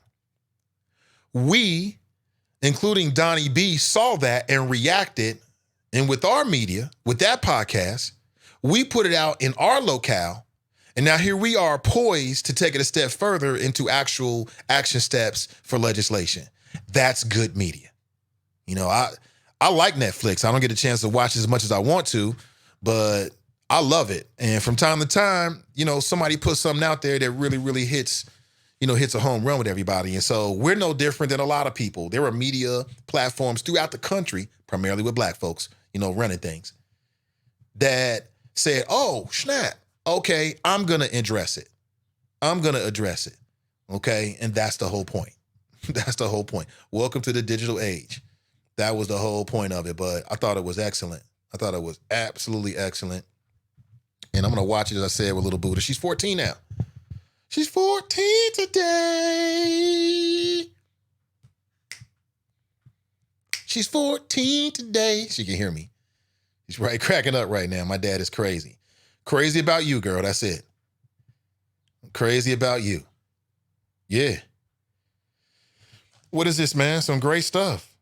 we, including Donnie B, saw that and reacted. And with our media, with that podcast, we put it out in our locale. And now here we are poised to take it a step further into actual action steps for legislation. That's good media. I like Netflix. I don't get a chance to watch as much as I want to, but I love it. And from time to time, somebody puts something out there that really, really hits a home run with everybody. And so we're no different than a lot of people. There are media platforms throughout the country, primarily with black folks, running things, that said, oh, snap. Okay, I'm going to address it. Okay, and that's the whole point. Welcome to the digital age. That was the whole point of it, but I thought it was excellent. I thought it was absolutely excellent. And I'm going to watch it, as I said, with little Buddha. She's 14 now. She's 14 today. She's 14 today. She can hear me. She's right cracking up right now. My dad is crazy. Crazy about you, girl. That's it. Crazy about you. Yeah. What is this, man? Some great stuff.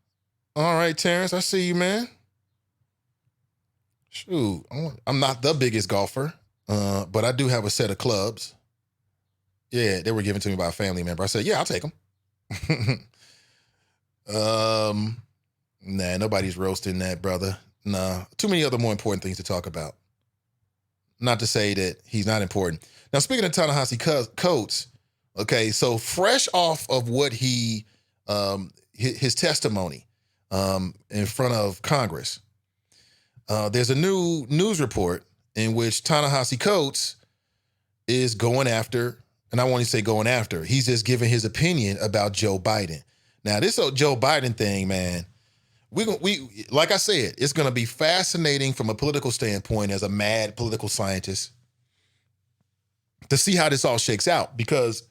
All right, Terrence, I see you, man. Shoot, I'm not the biggest golfer, but I do have a set of clubs. Yeah, they were given to me by a family member. I said, yeah, I'll take them. Nah, nobody's roasting that, brother. Nah, too many other more important things to talk about. Not to say that he's not important. Now, speaking of Ta-Nehisi Coates, okay, so fresh off of what his testimony in front of Congress, there's a new news report in which Ta-Nehisi Coates is going after, and I won't even say going after, he's just giving his opinion about Joe Biden. Now, this Joe Biden thing, man, we like I said, it's going to be fascinating from a political standpoint as a mad political scientist to see how this all shakes out, because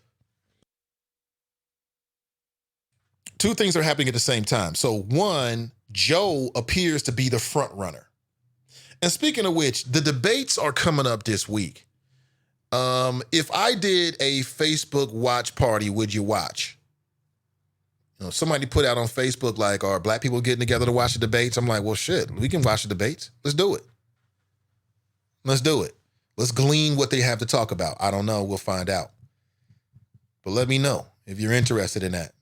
two things are happening at the same time. So one, Joe appears to be the front runner. And speaking of which, the debates are coming up this week. If I did a Facebook watch party, would you watch? You know, somebody put out on Facebook like, are black people getting together to watch the debates? I'm like, well, shit, we can watch the debates. Let's do it. Let's do it. Let's glean what they have to talk about. I don't know. We'll find out. But let me know if you're interested in that.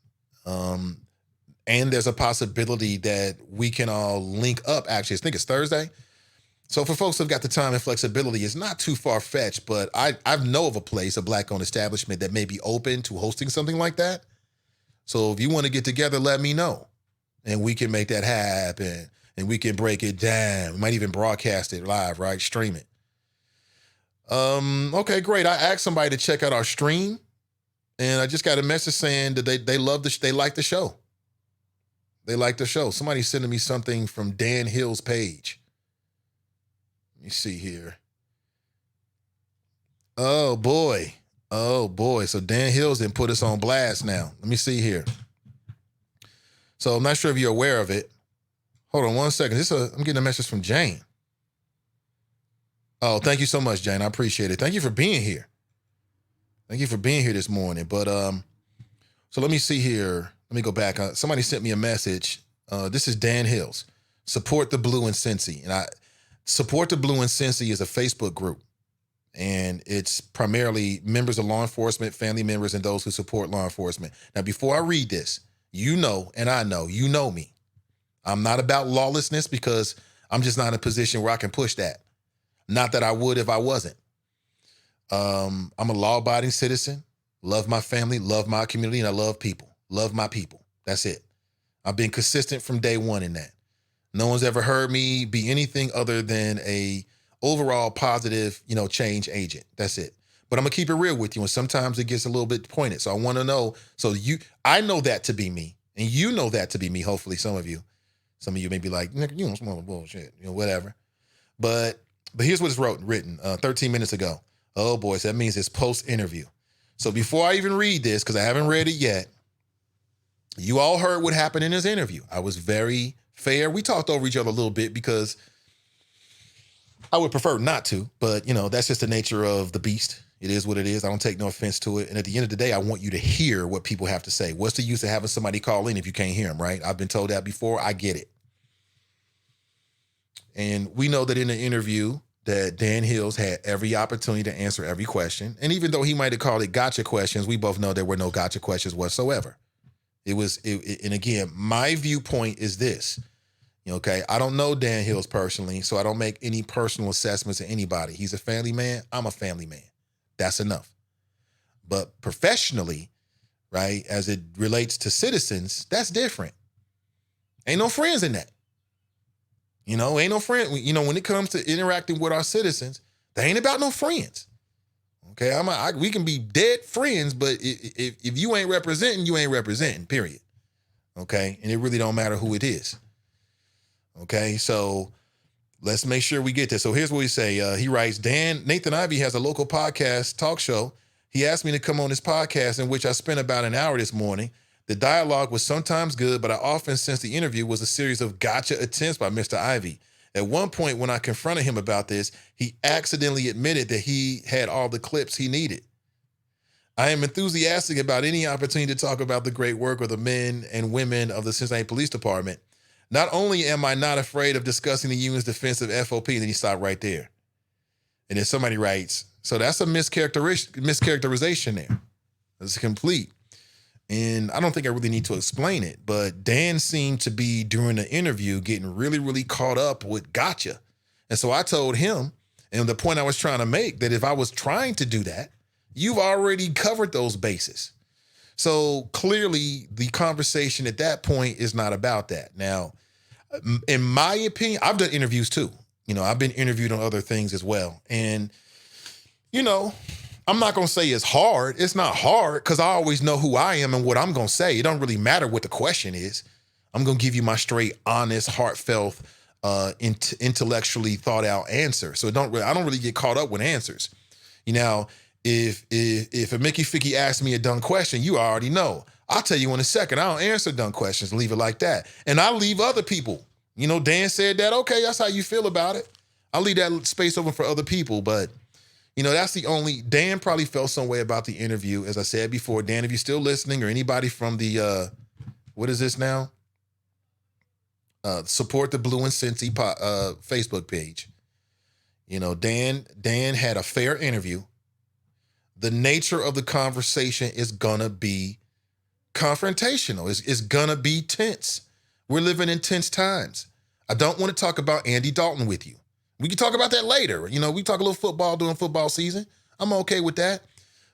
And there's a possibility that we can all link up. Actually, I think it's Thursday. So for folks who've got the time and flexibility, it's not too far-fetched, but I know of a place, a black-owned establishment that may be open to hosting something like that. So if you want to get together, let me know. And we can make that happen. And we can break it down. We might even broadcast it live, right? Stream it. Okay, great. I asked somebody to check out our stream. And I just got a message saying that they love they like the show. They like the show. Somebody's sending me something from Dan Hill's page. Let me see here. Oh, boy. Oh, boy. So Dan Hills didn't put us on blast now. Let me see here. So I'm not sure if you're aware of it. Hold on one second. I'm getting a message from Jane. Oh, thank you so much, Jane. I appreciate it. Thank you for being here. Thank you for being here this morning. But so let me see here. Let me go back. Somebody sent me a message. This is Dan Hills. Support the Blue and Cincy. And Support the Blue and Cincy is a Facebook group. And it's primarily members of law enforcement, family members, and those who support law enforcement. Now, before I read this, you know, and I know, you know me. I'm not about lawlessness because I'm just not in a position where I can push that. Not that I would if I wasn't. I'm a law-abiding citizen, love my family, love my community, and I love people. Love my people. That's it. I've been consistent from day one in that. No one's ever heard me be anything other than a overall positive, change agent. That's it. But I'm gonna keep it real with you, and sometimes it gets a little bit pointed. So I want to know. So I know that to be me, and you know that to be me. Hopefully, some of you may be like, "Nigga, some other bullshit," whatever. But here's what it's written 13 minutes ago. Oh boy, so that means it's post-interview. So before I even read this, because I haven't read it yet, you all heard what happened in his interview. I was very fair. We talked over each other a little bit because I would prefer not to, but that's just the nature of the beast. It is what it is. I don't take no offense to it. And at the end of the day, I want you to hear what people have to say. What's the use of having somebody call in if you can't hear them, right? I've been told that before. I get it. And we know that in the interview that Dan Hills had every opportunity to answer every question. And even though he might have called it gotcha questions, we both know there were no gotcha questions whatsoever. And again, my viewpoint is this. Okay, I don't know Dan Hills personally, so I don't make any personal assessments of anybody. He's a family man. I'm a family man. That's enough. But professionally, right, as it relates to citizens, that's different. Ain't no friends in that. Ain't no friend. When it comes to interacting with our citizens, they ain't about no friends. Okay, we can be dead friends, but if you ain't representing, you ain't representing, period. Okay, and it really don't matter who it is. Okay, so let's make sure we get this. So here's what he say. He writes, Nathan Ivey has a local podcast talk show. He asked me to come on his podcast, in which I spent about an hour this morning. The dialogue was sometimes good, but I often sensed the interview was a series of gotcha attempts by Mr. Ivey. At one point, when I confronted him about this, he accidentally admitted that he had all the clips he needed. I am enthusiastic about any opportunity to talk about the great work of the men and women of the Cincinnati Police Department. Not only am I not afraid of discussing the union's defense of FOP, then he stopped right there. And then somebody writes, so that's a mischaracterization there. It's complete. And I don't think I really need to explain it, but Dan seemed to be, during the interview, getting really, really caught up with gotcha. And so I told him, and the point I was trying to make, that if I was trying to do that, you've already covered those bases. So clearly the conversation at that point is not about that. Now, in my opinion, I've done interviews too. I've been interviewed on other things as well. And, I'm not going to say it's hard. It's not hard because I always know who I am and what I'm going to say. It don't really matter what the question is. I'm going to give you my straight, honest, heartfelt, intellectually thought out answer. So I don't really get caught up with answers. If a Mickey Ficky asks me a dumb question, you already know. I'll tell you in a second. I don't answer dumb questions. Leave it like that. And I leave other people. Dan said that. Okay, that's how you feel about it. I'll leave that space open for other people. But, that's the only... Dan probably felt some way about the interview. As I said before, Dan, if you're still listening, or anybody from the... what is this now? Support the Blue and Cincy Facebook page. Dan had a fair interview. The nature of the conversation is gonna be confrontational. It's gonna be tense. We're living in tense times. I don't want to talk about Andy Dalton with you. We can talk about that later. We talk a little football during football season. I'm okay with that.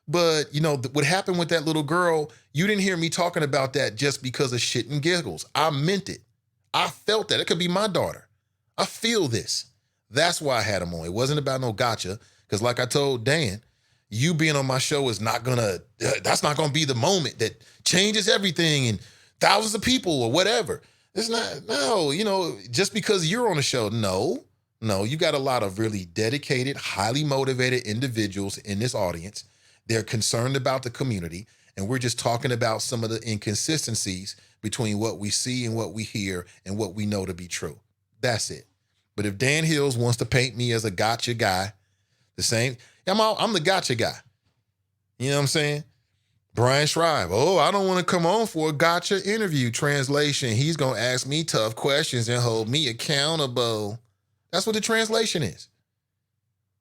But, what happened with that little girl, you didn't hear me talking about that just because of shit and giggles. I meant it. I felt that. It could be my daughter. I feel this. That's why I had him on. It wasn't about no gotcha. Because like I told Dan, you being on my show is that's not going to be the moment that changes everything and thousands of people or whatever. It's not, no, just because you're on the show. No, you got a lot of really dedicated, highly motivated individuals in this audience. They're concerned about the community, and we're just talking about some of the inconsistencies between what we see and what we hear and what we know to be true. That's it. But if Dan Hills wants to paint me as a gotcha guy, the same, I'm the gotcha guy. You know what I'm saying? Brian Shrive, I don't want to come on for a gotcha interview. Translation, he's going to ask me tough questions and hold me accountable. That's what the translation is.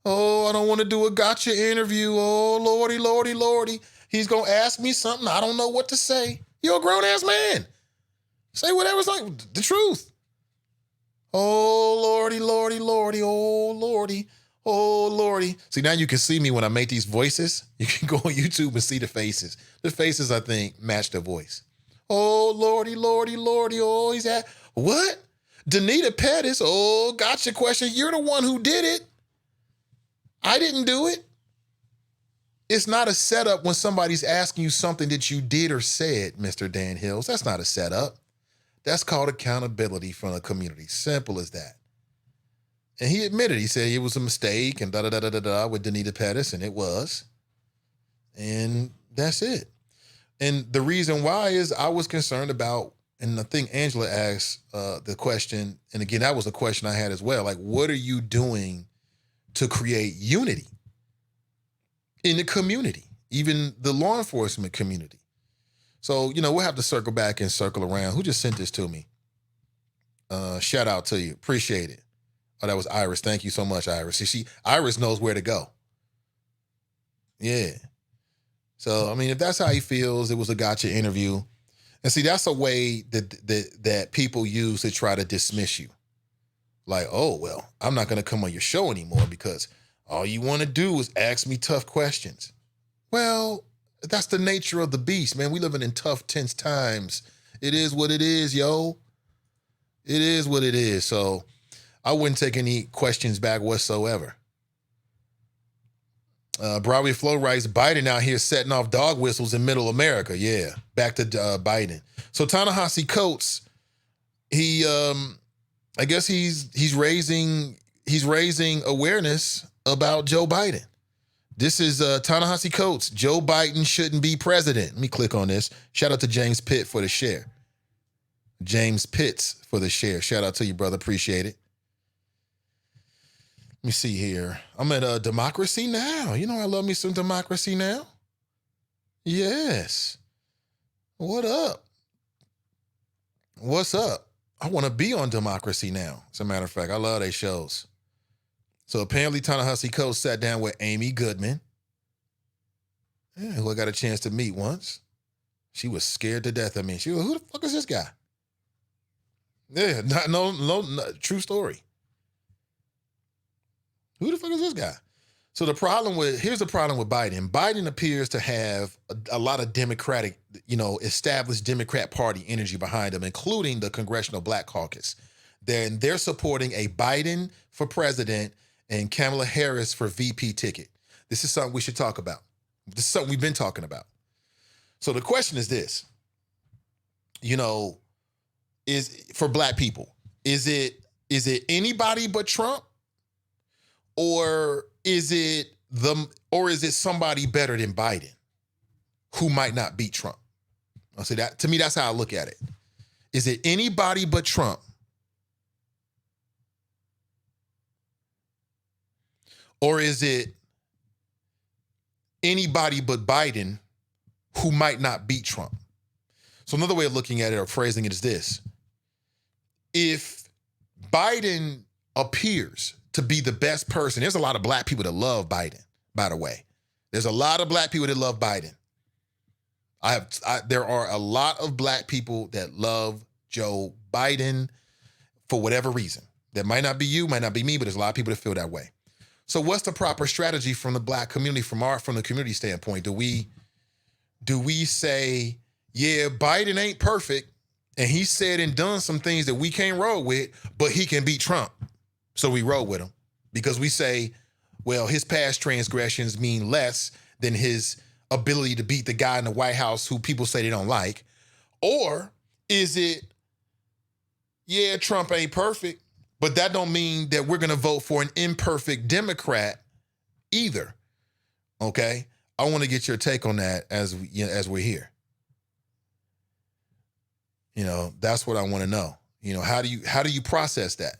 I don't want to do a gotcha interview. Oh, Lordy, Lordy, Lordy. He's going to ask me something. I don't know what to say. You're a grown-ass man. Say whatever's like the truth. Oh, Lordy, Lordy, Lordy. Oh, Lordy. Oh, Lordy. See, now you can see me when I make these voices. You can go on YouTube and see the faces. The faces, I think, match the voice. Oh, Lordy, Lordy, Lordy. Oh, he's at... What? Danita Pettis. Oh, gotcha question. You're the one who did it. I didn't do it. It's not a setup when somebody's asking you something that you did or said, Mr. Dan Hills. That's not a setup. That's called accountability from a community. Simple as that. And he admitted, he said it was a mistake and da-da-da-da-da with Danita Pettis, and it was. And that's it. And the reason why is I was concerned about, and I think Angela asked the question, and again, that was a question I had as well, like, what are you doing to create unity in the community, even the law enforcement community? So, we'll have to circle back and circle around. Who just sent this to me? Shout out to you. Appreciate it. Oh, that was Iris. Thank you so much, Iris. See, Iris knows where to go. Yeah. So, if that's how he feels, it was a gotcha interview. And see, that's a way that people use to try to dismiss you. Like, oh, well, I'm not going to come on your show anymore because all you want to do is ask me tough questions. Well, that's the nature of the beast, man. We living in tough, tense times. It is what it is, yo. It is what it is. So I wouldn't take any questions back whatsoever. Broadway Flo writes, Biden out here setting off dog whistles in middle America. Yeah, back to Biden. So Ta-Nehisi Coates, he, I guess he's raising awareness about Joe Biden. This is Ta-Nehisi Coates. Joe Biden shouldn't be president. Let me click on this. Shout out to James Pitt for the share. James Pitts for the share. Shout out to you, brother. Appreciate it. Let me see here. I'm at Democracy Now! I love me some Democracy Now! Yes. What up? What's up? I want to be on Democracy Now! As a matter of fact, I love their shows. So apparently Ta-Nehisi Coates sat down with Amy Goodman, who I got a chance to meet once. She was scared to death. I mean, she was, who the fuck is this guy? Yeah, no, true story. Who the fuck is this guy? So here's the problem with Biden. Biden appears to have a lot of Democratic, established Democrat Party energy behind him, including the Congressional Black Caucus. They're supporting a Biden for president and Kamala Harris for VP ticket. This is something we should talk about. This is something we've been talking about. So the question is this, is for black people, is it anybody but Trump? Or is it somebody better than Biden who might not beat Trump? I'll say that. To me, that's how I look at it. Is it anybody but Trump? Or is it anybody but Biden who might not beat Trump? So another way of looking at it or phrasing it is this. If Biden appears to be the best person, there's a lot of black people that love Biden, by the way. There's a lot of black people that love Biden. There are a lot of black people that love Joe Biden for whatever reason. That might not be you, might not be me, but there's a lot of people that feel that way. So what's the proper strategy from the black community, from the community standpoint? Do we say, yeah, Biden ain't perfect, and he said and done some things that we can't roll with, but he can beat Trump, so we roll with him? Because we say, well, his past transgressions mean less than his ability to beat the guy in the White House who people say they don't like? Or is it, yeah, Trump ain't perfect, but that don't mean that we're going to vote for an imperfect Democrat either? Okay? I want to get your take on that as we're here. That's what I want to know. How do you process that?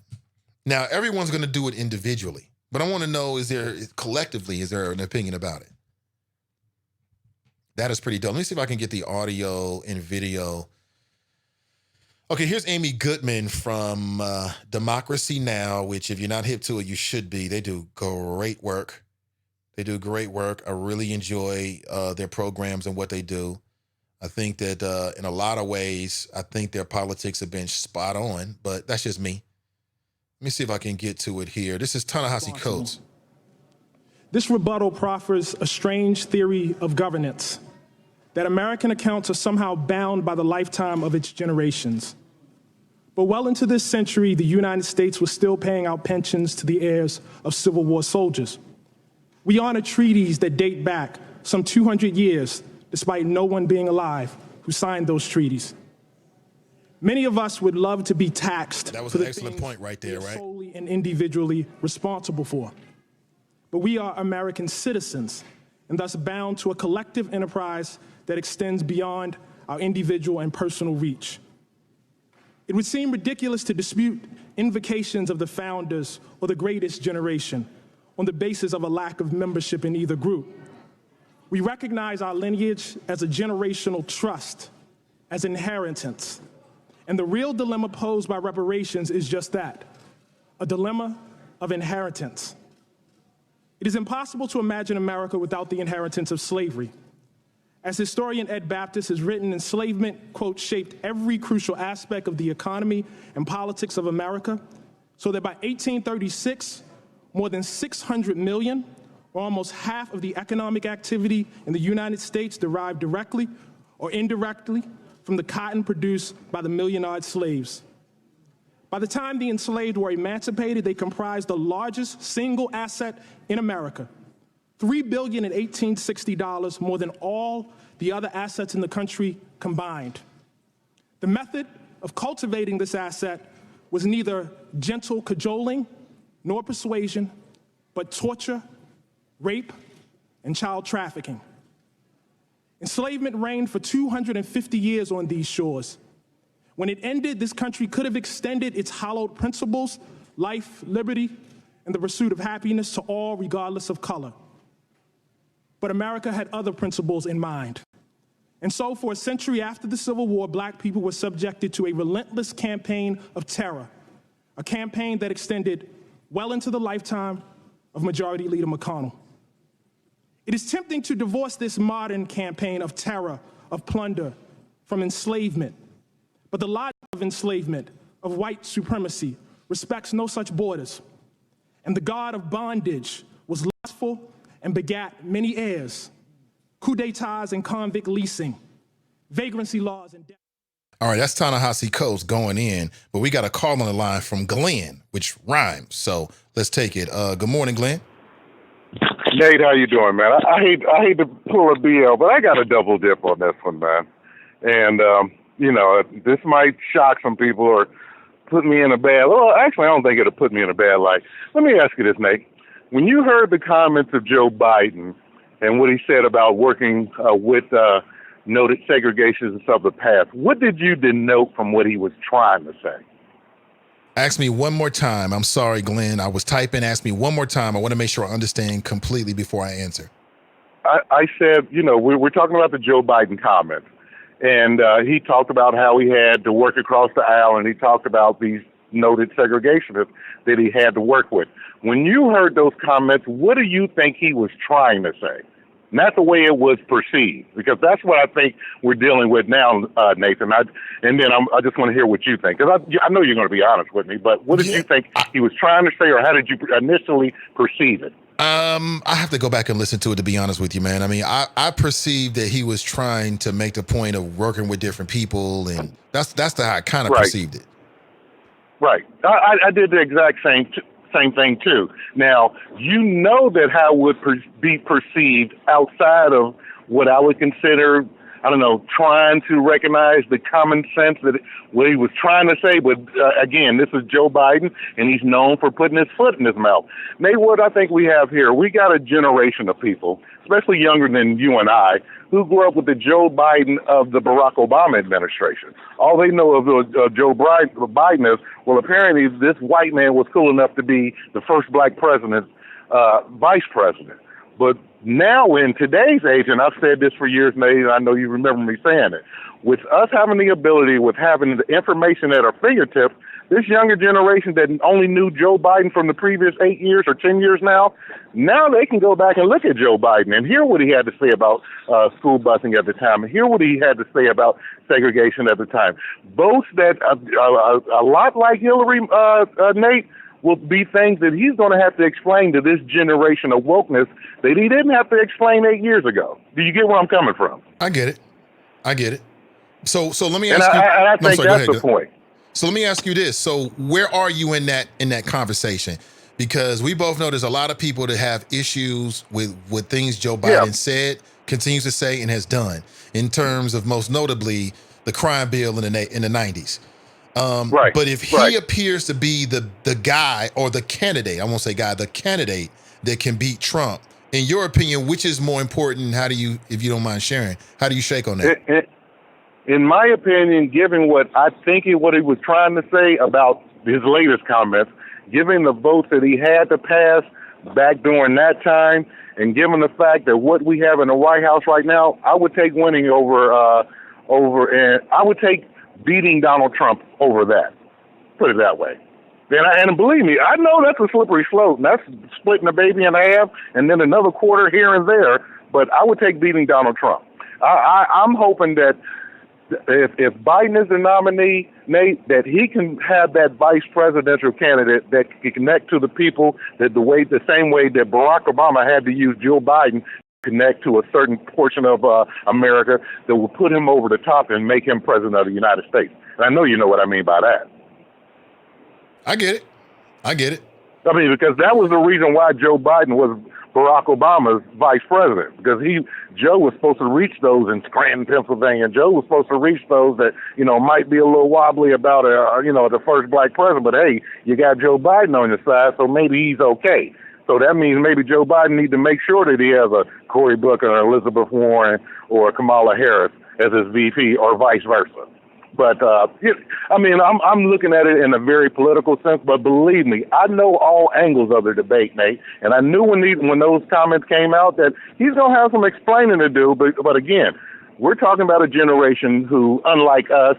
Now, everyone's going to do it individually, but I want to know, is there an opinion about it? That is pretty dope. Let me see if I can get the audio and video. Okay, here's Amy Goodman from Democracy Now!, which if you're not hip to it, you should be. They do great work. I really enjoy their programs and what they do. I think that in a lot of ways, I think their politics have been spot on, but that's just me. Let me see if I can get to it here. This is Ta-Nehisi Coates. This rebuttal proffers a strange theory of governance, that American accounts are somehow bound by the lifetime of its generations. But well into this century, the United States was still paying out pensions to the heirs of Civil War soldiers. We honor treaties that date back some 200 years, despite no one being alive who signed those treaties. Many of us would love to be taxed. That was an excellent point right there, right? Solely and individually responsible for. But we are American citizens and thus bound to a collective enterprise that extends beyond our individual and personal reach. It would seem ridiculous to dispute invocations of the founders or the greatest generation on the basis of a lack of membership in either group. We recognize our lineage as a generational trust, as inheritance. And the real dilemma posed by reparations is just that, a dilemma of inheritance. It is impossible to imagine America without the inheritance of slavery. As historian Ed Baptist has written, enslavement, quote, shaped every crucial aspect of the economy and politics of America, so that by 1836, more than 600 million, or almost half of the economic activity in the United States, derived directly or indirectly from the cotton produced by the million-odd slaves. By the time the enslaved were emancipated, they comprised the largest single asset in America, $3 billion in $1860, more than all the other assets in the country combined. The method of cultivating this asset was neither gentle cajoling nor persuasion, but torture, rape, and child trafficking. Enslavement reigned for 250 years on these shores. When it ended, this country could have extended its hallowed principles, life, liberty, and the pursuit of happiness to all, regardless of color. But America had other principles in mind. And so for a century after the Civil War, black people were subjected to a relentless campaign of terror, a campaign that extended well into the lifetime of Majority Leader McConnell. It is tempting to divorce this modern campaign of terror, of plunder, from enslavement. But the logic of enslavement, of white supremacy, respects no such borders. And the god of bondage was lustful and begat many heirs, coup d'etats and convict leasing, vagrancy laws and death. All right, that's Ta-Nehisi Coates going in, but we got a call on the line from Glenn, which rhymes. So let's take it. Good morning, Glenn. Nate, how you doing, man? I hate to pull a BL, but I got a double dip on this one, man. And this might shock some people or put me in a bad. Well, actually, I don't think it'll put me in a bad light. Let me ask you this, Nate. When you heard the comments of Joe Biden and what he said about working with noted segregationists of the past, what did you denote from what he was trying to say? Ask me one more time. I'm sorry, Glenn. I was typing. Ask me one more time. I want to make sure I understand completely before I answer. I said, we're talking about the Joe Biden comments. And he talked about how he had to work across the aisle, and he talked about these noted segregationists that he had to work with. When you heard those comments, what do you think he was trying to say? Not the way it was perceived, because that's what I think we're dealing with now, Nathan. I just want to hear what you think, because I know you're going to be honest with me, but what did you think he was trying to say, or how did you initially perceive it? I have to go back and listen to it, to be honest with you, man. I mean, I perceived that he was trying to make the point of working with different people, and that's how I kind of perceived it. Right. I did the exact same thing too. Now, you know that how it would be perceived outside of what I would consider, trying to recognize the common sense that what he was trying to say. But again, this is Joe Biden, and he's known for putting his foot in his mouth. Nate, what I think we have here, we got a generation of people, especially younger than you and I, who grew up with the Joe Biden of the Barack Obama administration. All they know of Joe Biden is, well, apparently this white man was cool enough to be the first black president, vice president. But now in today's age, and I've said this for years, Nate, and I know you remember me saying it, with us having the ability, with having the information at our fingertips, this younger generation that only knew Joe Biden from the previous 8 years or 10 years now they can go back and look at Joe Biden and hear what he had to say about school busing at the time, and hear what he had to say about segregation at the time. Both that a lot like Hillary, Nate, will be things that he's going to have to explain to this generation of wokeness that he didn't have to explain 8 years ago. Do you get where I'm coming from? I get it. So let me ask you. And I think that's the point. So let me ask you this. So where are you in that conversation? Because we both know there's a lot of people that have issues with things Joe Biden said, continues to say, and has done in terms of most notably the crime bill in the 90s. Right. But if he appears to be the guy or the candidate, I won't say guy, the candidate that can beat Trump, in your opinion, which is more important? How do you, if you don't mind sharing, how do you shake on that? In my opinion, given what I think what he was trying to say about his latest comments, given the votes that he had to pass back during that time, and given the fact that what we have in the White House right now, I would take winning and I would take beating Donald Trump over that. Put it that way. And believe me, I know that's a slippery slope, and that's splitting the baby in half and then another quarter here and there, but I would take beating Donald Trump. I'm hoping that if Biden is the nominee, Nate, that he can have that vice presidential candidate that can connect to the people the same way that Barack Obama had to use Joe Biden to connect to a certain portion of America that will put him over the top and make him president of the United States. And I know you know what I mean by that. I get it. I mean, because that was the reason why Joe Biden was Barack Obama's vice president, because Joe was supposed to reach those in Scranton, Pennsylvania. Joe was supposed to reach those that, might be a little wobbly about, the first black president. But, hey, you got Joe Biden on your side, so maybe he's okay. So that means maybe Joe Biden needs to make sure that he has a Cory Booker or Elizabeth Warren or Kamala Harris as his VP or vice versa. But, I'm looking at it in a very political sense, but believe me, I know all angles of the debate, Nate, and I knew when those comments came out that he's going to have some explaining to do, but again, we're talking about a generation who, unlike us,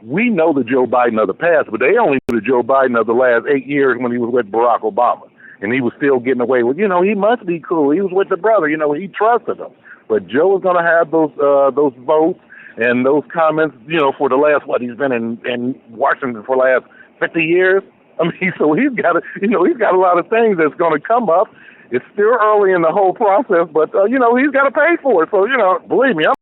we know the Joe Biden of the past, but they only knew the Joe Biden of the last 8 years when he was with Barack Obama, and he was still getting away with, he must be cool, he was with the brother, he trusted him. But Joe is going to have those votes. And those comments, for the last, he's been in Washington for the last 50 years. I mean, so he's got a lot of things that's going to come up. It's still early in the whole process, but, he's got to pay for it. So, believe me, I'm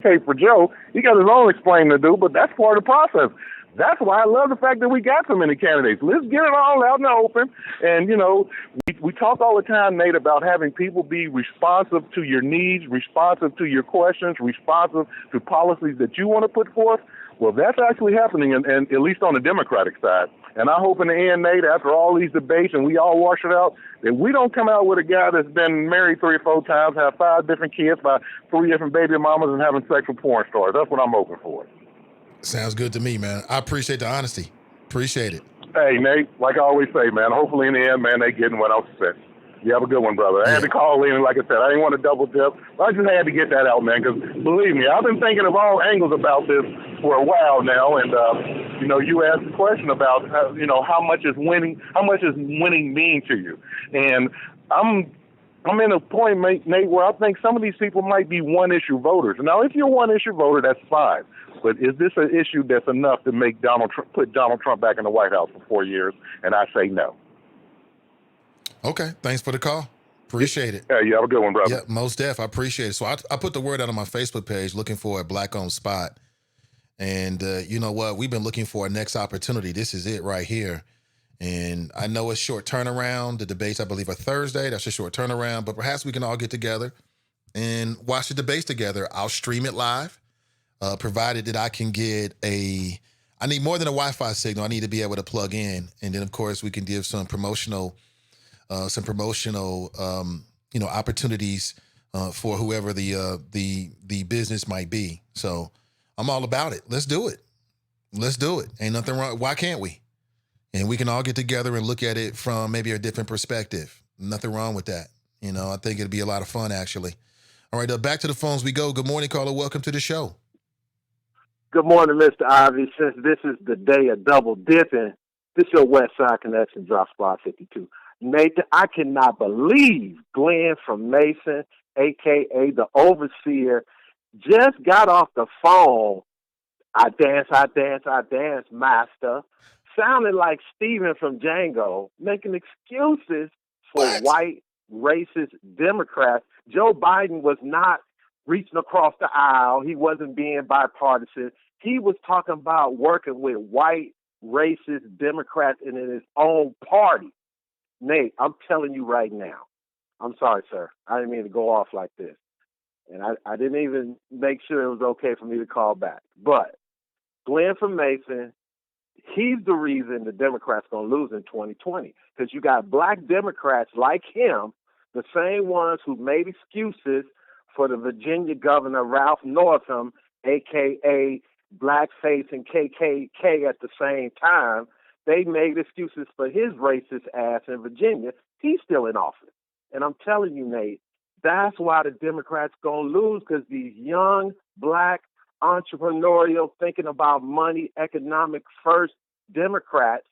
okay for Joe. He got his own explaining to do, but that's part of the process. That's why I love the fact that we got so many candidates. Let's get it all out in the open. And, we talk all the time, Nate, about having people be responsive to your needs, responsive to your questions, responsive to policies that you want to put forth. Well, that's actually happening, and at least on the Democratic side. And I hope in the end, Nate, after all these debates and we all wash it out, that we don't come out with a guy that's been married 3 or 4 times, have 5 different kids by 3 different baby mamas, and having sex with porn stars. That's what I'm hoping for. Sounds good to me, man. I appreciate the honesty. Appreciate it. Hey, Nate, like I always say, man, hopefully in the end, man, they getting what else said. You have a good one, brother. I had to call in, and like I said, I didn't want to double dip. I just had to get that out, man, because believe me, I've been thinking of all angles about this for a while now. And, you asked the question about, how much is winning mean to you? And I'm in a point, Nate, where I think some of these people might be one-issue voters. Now, if you're a one-issue voter, that's fine. But is this an issue that's enough to make put Donald Trump back in the White House for 4 years? And I say no. Okay, thanks for the call. Appreciate it. Yeah, you have a good one, brother. Yeah, most def. I appreciate it. So I put the word out on my Facebook page looking for a Black-owned spot. And you know what? We've been looking for a next opportunity. This is it right here. And I know it's short turnaround. The debates, I believe, are Thursday. That's a short turnaround. But perhaps we can all get together and watch the debates together. I'll stream it live, provided that I can get I need more than a Wi-Fi signal. I need to be able to plug in. And then, of course, we can give some promotional opportunities for whoever the business might be. So I'm all about it. Let's do it. Ain't nothing wrong. Why can't we? And we can all get together and look at it from maybe a different perspective. Nothing wrong with that. I think it'd be a lot of fun, actually. All right, back to the phones we go. Good morning, caller. Welcome to the show. Good morning, Mr. Ivey. Since this is the day of double dipping, this is your West Side Connection, Drop Spot 52. Nathan, I cannot believe Glenn from Mason, a.k.a. the Overseer, just got off the phone. I dance, master. Sounding like Steven from Django, making excuses for white, racist Democrats. Joe Biden was not reaching across the aisle. He wasn't being bipartisan. He was talking about working with white, racist Democrats in his own party. Nate, I'm telling you right now. I'm sorry, sir. I didn't mean to go off like this. And I didn't even make sure it was okay for me to call back. But Glenn from Mason, he's the reason the Democrats going to lose in 2020. Because you got black Democrats like him, the same ones who made excuses for the Virginia governor, Ralph Northam, a.k.a. blackface and KKK at the same time. They made excuses for his racist ass in Virginia. He's still in office. And I'm telling you, Nate, that's why the Democrats going to lose, because these young, black, entrepreneurial, thinking about money, economic first Democrats,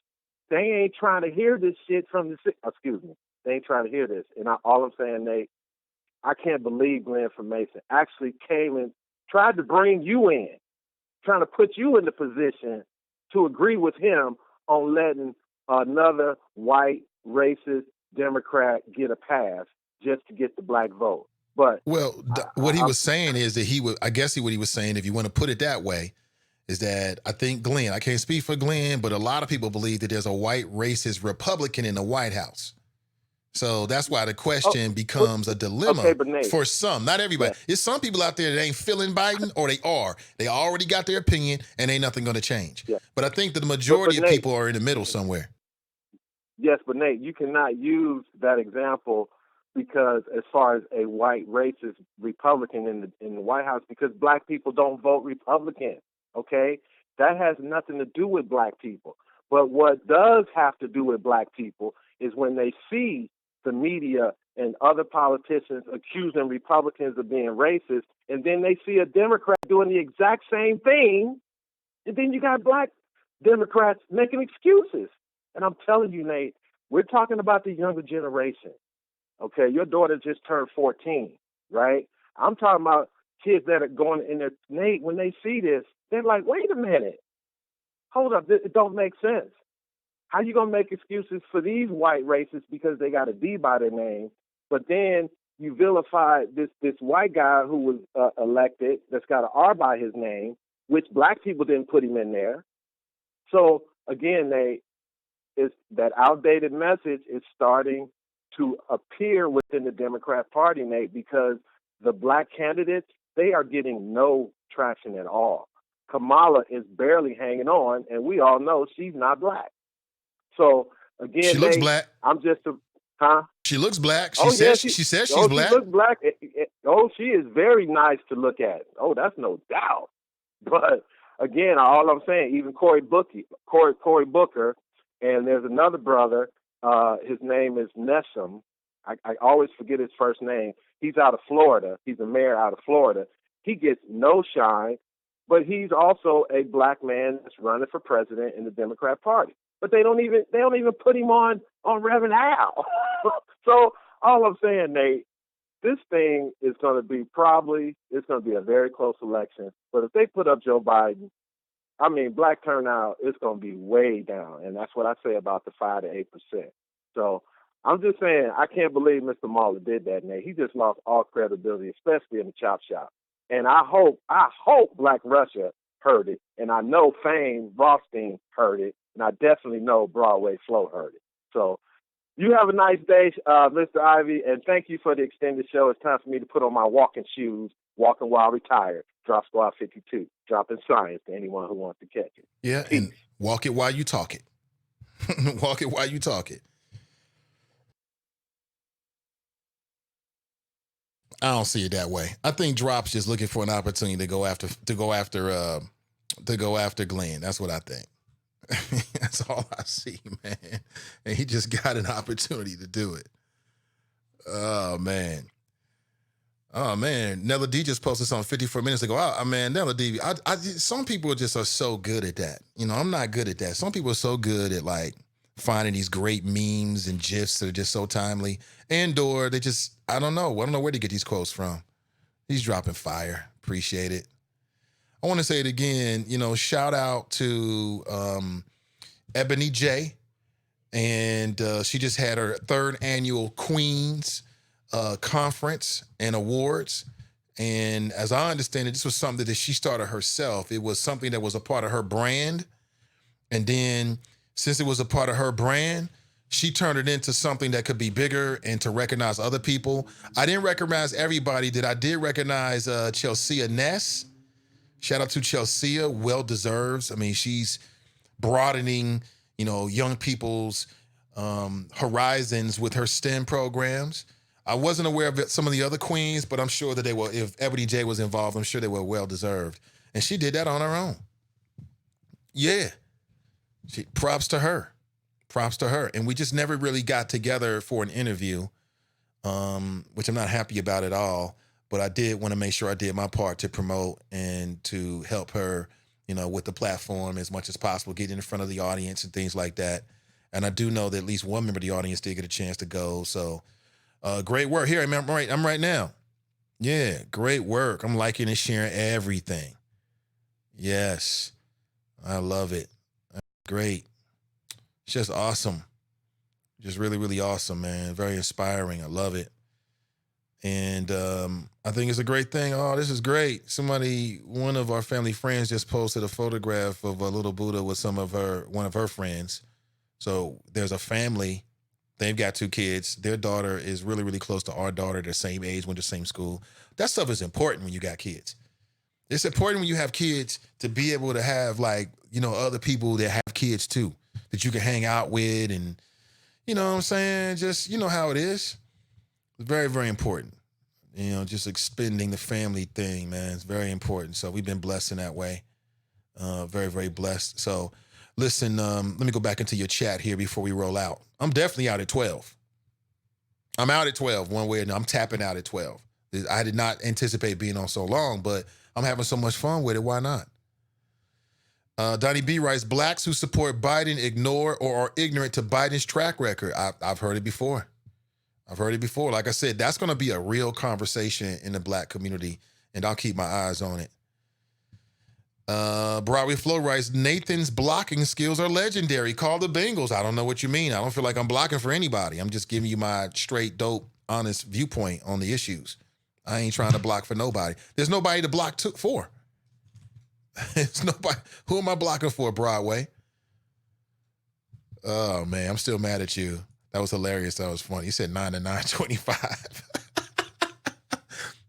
they ain't trying to hear this shit from the, they ain't trying to hear this. And all I'm saying, Nate, I can't believe Glenn from Mason actually came and tried to bring you in, trying to put you in the position to agree with him on letting another white, racist Democrat get a pass just to get the black vote. But what he was saying is that what he was saying, if you want to put it that way, is that I think Glenn, I can't speak for Glenn, but a lot of people believe that there's a white racist Republican in the White House. So that's why the question becomes a dilemma for some, not everybody. Yeah. There's some people out there that ain't feeling Biden, or they are. They already got their opinion, and ain't nothing going to change. Yeah. But I think that the majority of people are in the middle somewhere. Yes, but Nate, you cannot use that example because as far as a white racist Republican in the White House, because black people don't vote Republican, okay? That has nothing to do with black people. But what does have to do with black people is when they see the media and other politicians accusing Republicans of being racist, and then they see a Democrat doing the exact same thing, and then you got black Democrats making excuses. And I'm telling you, Nate, we're talking about the younger generation. Okay, your daughter just turned 14, right? I'm talking about kids that are going in there, Nate, when they see this, they're like, wait a minute. Hold up, it don't make sense. How you going to make excuses for these white racists because they got a D by their name, but then you vilify this white guy who was elected that's got an R by his name, which black people didn't put him in there. So, again, that outdated message is starting to appear within the Democrat Party, Nate, because the black candidates, they are getting no traction at all. Kamala is barely hanging on, and we all know she's not black. So, again, she looks black. I'm just She looks black. She says she's black. She looks black. She is very nice to look at. Oh, that's no doubt. But again, all I'm saying, even Cory Booker, and there's another brother. His name is Nessum. I always forget his first name. He's out of Florida. He's a mayor out of Florida. He gets no shine, but he's also a black man that's running for president in the Democrat Party. But they don't even put him on Reverend Al. So all I'm saying, Nate, this thing is going to be a very close election. But if they put up Joe Biden, I mean, black turnout is going to be way down, and that's what I say about the 5 to 8%. So I'm just saying, I can't believe Mr. Mueller did that, Nate. He just lost all credibility, especially in the chop shop. And I hope Black Russia heard it, and I know Fame Rothstein heard it, and I definitely know Broadway Flo heard it. So you have a nice day, Mr. Ivey, and thank you for the extended show. It's time for me to put on my walking shoes, walking while retired. Drop Squad 52, dropping science to anyone who wants to catch it. Yeah, peace. And walk it while you talk it. Walk it while you talk it. I don't see it that way. I think Drop's just looking for an opportunity to go after Glenn. That's what I think. That's all I see, man. And he just got an opportunity to do it. Oh man. Nella D just posted something 54 minutes ago. Man, Nella D, some people just are so good at that. You know, I'm not good at that. Some people are so good at like finding these great memes and GIFs that are just so timely. And/or they just, I don't know where to get these quotes from. He's dropping fire. Appreciate it. I want to say it again, you know, shout out to Ebony J. And she just had her 3rd annual Queens conference and awards. And as I understand it, this was something that she started herself. It was something that was a part of her brand. And then since it was a part of her brand, she turned it into something that could be bigger and to recognize other people. I didn't recognize everybody. I did recognize Chelsea Ness. Shout out to Chelsea, well deserves. I mean, she's broadening, you know, young people's horizons with her STEM programs. I wasn't aware of some of the other queens, but I'm sure that they were, if Ebony J was involved, I'm sure they were well deserved. And she did that on her own. Yeah. Props to her. Props to her. And we just never really got together for an interview, which I'm not happy about at all. But I did want to make sure I did my part to promote and to help her, you know, with the platform as much as possible, getting in front of the audience and things like that. And I do know that at least one member of the audience did get a chance to go. So great work. Here, I'm right now. Yeah, great work. I'm liking and sharing everything. Yes, I love it. Great. It's just awesome. Just really, really awesome, man. Very inspiring. I love it. And I think it's a great thing. Oh, this is great. One of our family friends just posted a photograph of a little Buddha with one of her friends. So there's a family. They've got 2 kids. Their daughter is really, really close to our daughter. They're the same age, went to the same school. That stuff is important when you got kids. It's important when you have kids to be able to have, like, you know, other people that have kids too, that you can hang out with and, you know what I'm saying? Just, you know how it is. It's very, very important. You know, just expanding the family thing, man. It's very important. So we've been blessed in that way. Very, very blessed. So listen, let me go back into your chat here before we roll out. I'm definitely out at 12. I'm out at 12 one way or another. I'm tapping out at 12. I did not anticipate being on so long, but I'm having so much fun with it. Why not? Donnie B writes, blacks who support Biden ignore or are ignorant to Biden's track record. I've heard it before. Like I said, that's going to be a real conversation in the black community and I'll keep my eyes on it. Broadway Flow writes, Nathan's blocking skills are legendary. Call the Bengals. I don't know what you mean. I don't feel like I'm blocking for anybody. I'm just giving you my straight, dope, honest viewpoint on the issues. I ain't trying to block for nobody. There's nobody to block for. There's nobody. Who am I blocking for, Broadway? Oh, man, I'm still mad at you. That was hilarious. That was funny. You said 9 to 9:25.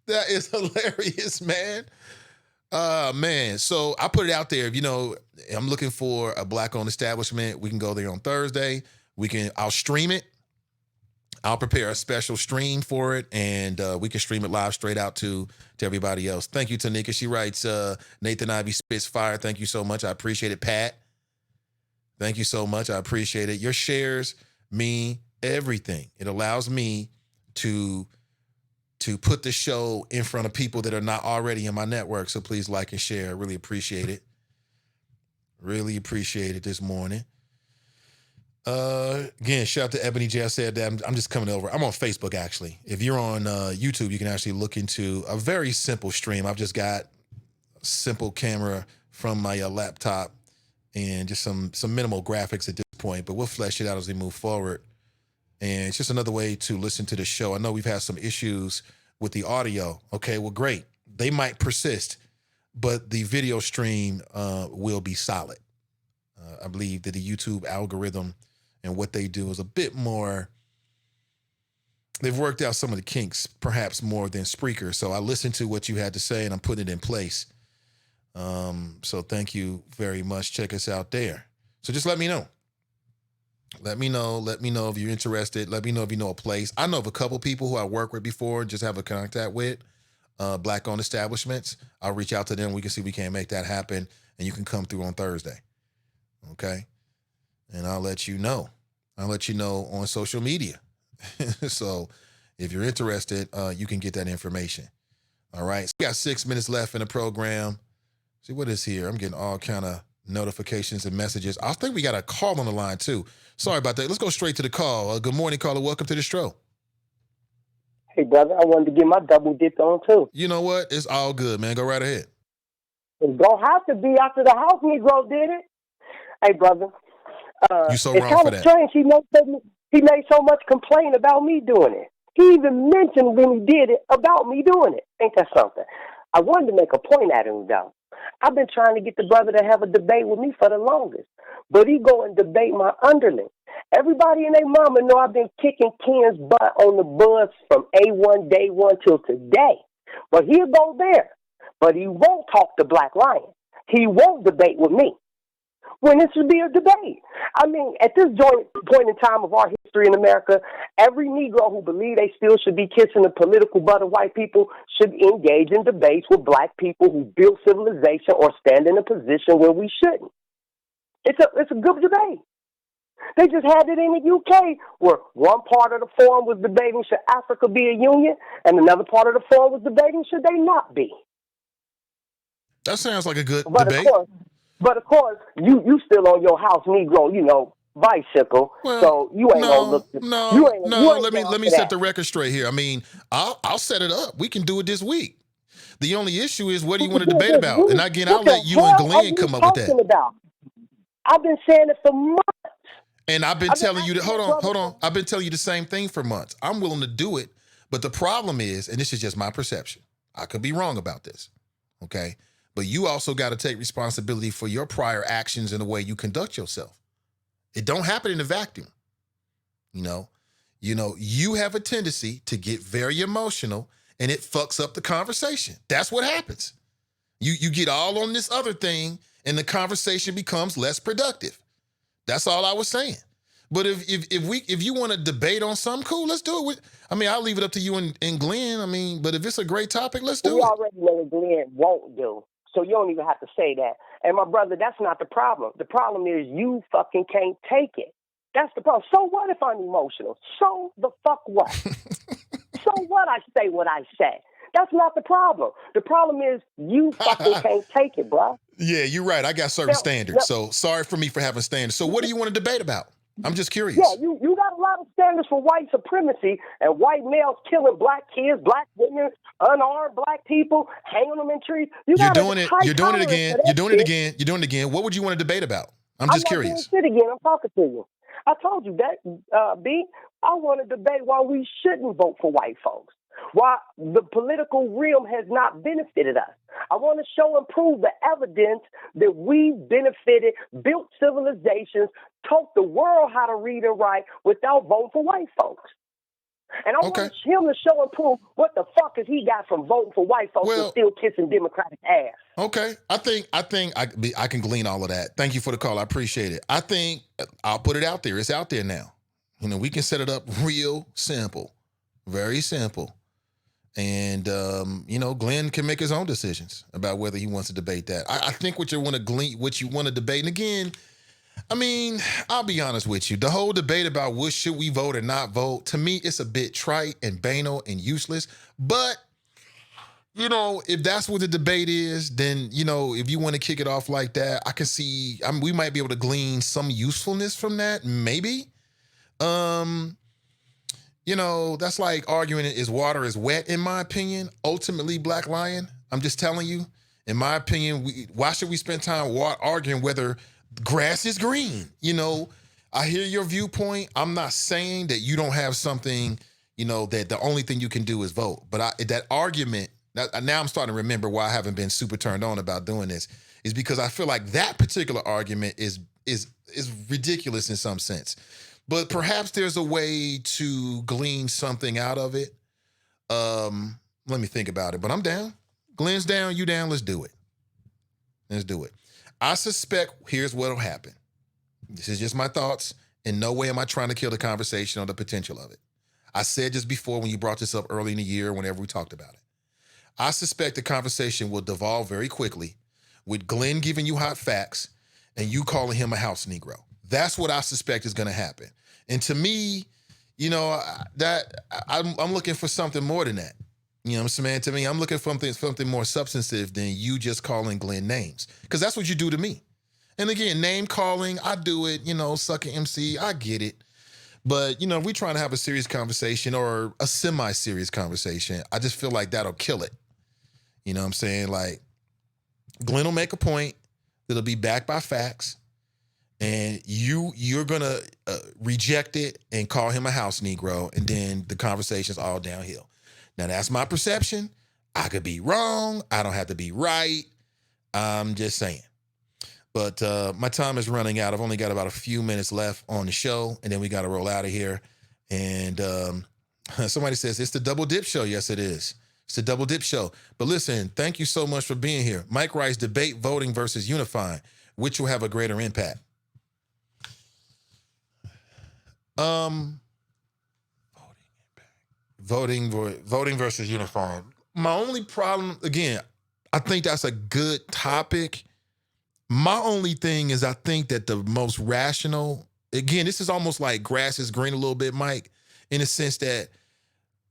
That is hilarious, man. Man, so I put it out there. I'm looking for a Black-owned establishment. We can go there on Thursday. I'll stream it. I'll prepare a special stream for it, and we can stream it live straight out to everybody else. Thank you, Tanika. She writes, Nathan Ivey spits fire. Thank you so much. I appreciate it, Pat. Thank you so much. I appreciate it. Your shares mean everything. It allows me to put the show in front of people that are not already in my network. So please like and share. I really appreciate it. Really appreciate it this morning. Again, shout out to Ebony J. I said that I'm just coming over. I'm on Facebook, actually. If you're on YouTube, you can actually look into a very simple stream. I've just got a simple camera from my laptop and just some minimal graphics at this point, but we'll flesh it out as we move forward. And it's just another way to listen to the show. I know we've had some issues with the audio. Okay, well, great. They might persist, but the video stream will be solid. I believe that the YouTube algorithm and what they do is a bit more, they've worked out some of the kinks, perhaps more than Spreaker. So I listened to what you had to say and I'm putting it in place. So thank you very much. Check us out there. So just let me know. Let me know if you're interested. Let me know if you know a place. I know of a couple people who I worked with before, just have a contact with, Black-owned establishments. I'll reach out to them. We can see if we can make that happen, and you can come through on Thursday. Okay? And I'll let you know. I'll let you know on social media. So if you're interested, you can get that information. All right? So we got 6 minutes left in the program. See what is here. I'm getting all kind of notifications and messages. I think we got a call on the line too. Sorry about that. Let's go straight to the call. Good morning, caller. Welcome to the show. Hey, brother, I wanted to get my double dip on too. You know what? It's all good, man. Go right ahead. It's gonna have to be after the house Negro did it. Hey, brother, you so it's wrong for kind of that. strange. He made so much complaint about me doing it. He even mentioned when he did it about me doing it. Ain't that something? I wanted to make a point at him though. I've been trying to get the brother to have a debate with me for the longest, but he go and debate my underling. Everybody and their mama know I've been kicking Ken's butt on the bus from A1 day one till today. But he'll go there, but he won't talk to Black Lion. He won't debate with me when this should be a debate. I mean, at this point in time of our history in America, every Negro who believes they still should be kissing the political butt of white people should engage in debates with Black people who build civilization or stand in a position where we shouldn't. It's a good debate. They just had it in the UK where one part of the forum was debating should Africa be a union and another part of the forum was debating should they not be. That sounds like a good debate. But of course, you still on your house Negro, bicycle. Well, so you ain't gonna look. Let me set the record straight here. I mean, I'll set it up. We can do it this week. The only issue is what do you want to debate about? And again, I'll let you and Glenn come up with that. I've been saying it for months. And I've been telling you that. Hold on. I've been telling you the same thing for months. I'm willing to do it, but the problem is, and this is just my perception. I could be wrong about this. Okay. But you also got to take responsibility for your prior actions and the way you conduct yourself. It don't happen in a vacuum. You have a tendency to get very emotional and it fucks up the conversation. That's what happens. You get all on this other thing and the conversation becomes less productive. That's all I was saying. But if you want to debate on something, cool, let's do it. I'll leave it up to you and Glenn. But if it's a great topic, let's do it. We already know what Glenn won't do. So you don't even have to say that. And my brother, that's not the problem. The problem is you fucking can't take it. That's the problem. So what if I'm emotional? So the fuck what? So what I say what I say? That's not the problem. The problem is you fucking can't take it, bro. Yeah, you're right. I got certain standards. So sorry for me for having standards. So what do you want to debate about? I'm just curious. Yeah, you got a lot double standards for white supremacy and white males killing black kids, black women, unarmed black people, hanging them in trees. You're doing it. You're doing it again. You're doing it again. You're doing it again. What would you want to debate about? I'm just curious. I'm not doing shit again. I'm talking to you. I told you that, B. I want to debate why we shouldn't vote for white folks. Why the political realm has not benefited us. I want to show and prove the evidence that we benefited, built civilizations, taught the world how to read and write without voting for white folks. And I want him to show and prove what the fuck has he got from voting for white folks and still kissing Democratic ass. Okay, I think I can glean all of that. Thank you for the call. I appreciate it. I think I'll put it out there. It's out there now. You know, we can set it up real simple, very simple. And, you know, Glenn can make his own decisions about whether he wants to debate that. I think what you want to debate, and again, I mean, I'll be honest with you. The whole debate about should we vote or not vote, to me, it's a bit trite and banal and useless. But, you know, if that's what the debate is, then, you know, if you want to kick it off like that, I can see, we might be able to glean some usefulness from that, maybe. You know, that's like arguing is water is wet, in my opinion. Ultimately, Black Lion, I'm just telling you, in my opinion, why should we spend time arguing whether grass is green? You know, I hear your viewpoint. I'm not saying that you don't have something, you know, that the only thing you can do is vote. But that argument, now I'm starting to remember why I haven't been super turned on about doing this, is because I feel like that particular argument is ridiculous in some sense. But perhaps there's a way to glean something out of it. Let me think about it. But I'm down. Glenn's down, you down, let's do it. Let's do it. I suspect here's what'll happen. This is just my thoughts. In no way am I trying to kill the conversation or the potential of it. I said just before when you brought this up early in the year, whenever we talked about it. I suspect the conversation will devolve very quickly with Glenn giving you hot facts and you calling him a house Negro. That's what I suspect is going to happen. And to me, you know, I'm looking for something more than that. You know what I'm saying? To me, I'm looking for something more substantive than you just calling Glenn names. Because that's what you do to me. And again, name calling, I do it, you know, sucking MC, I get it. But, you know, if we're trying to have a serious conversation or a semi-serious conversation, I just feel like that'll kill it. You know what I'm saying? Like, Glenn will make a point that'll be backed by facts. And you're gonna reject it and call him a house Negro, and then the conversation's all downhill. Now that's my perception. I could be wrong. I don't have to be right. I'm just saying. But my time is running out. I've only got about a few minutes left on the show, and then we got to roll out of here. And somebody says it's the Double Dip Show. Yes, it is. It's the Double Dip Show. But listen, thank you so much for being here. Mike writes, debate voting versus unifying, which will have a greater impact. Voting versus unifying. My only problem, again, I think that's a good topic. My only thing is I think that the most rational, again, this is almost like grass is green a little bit, Mike, in the sense that,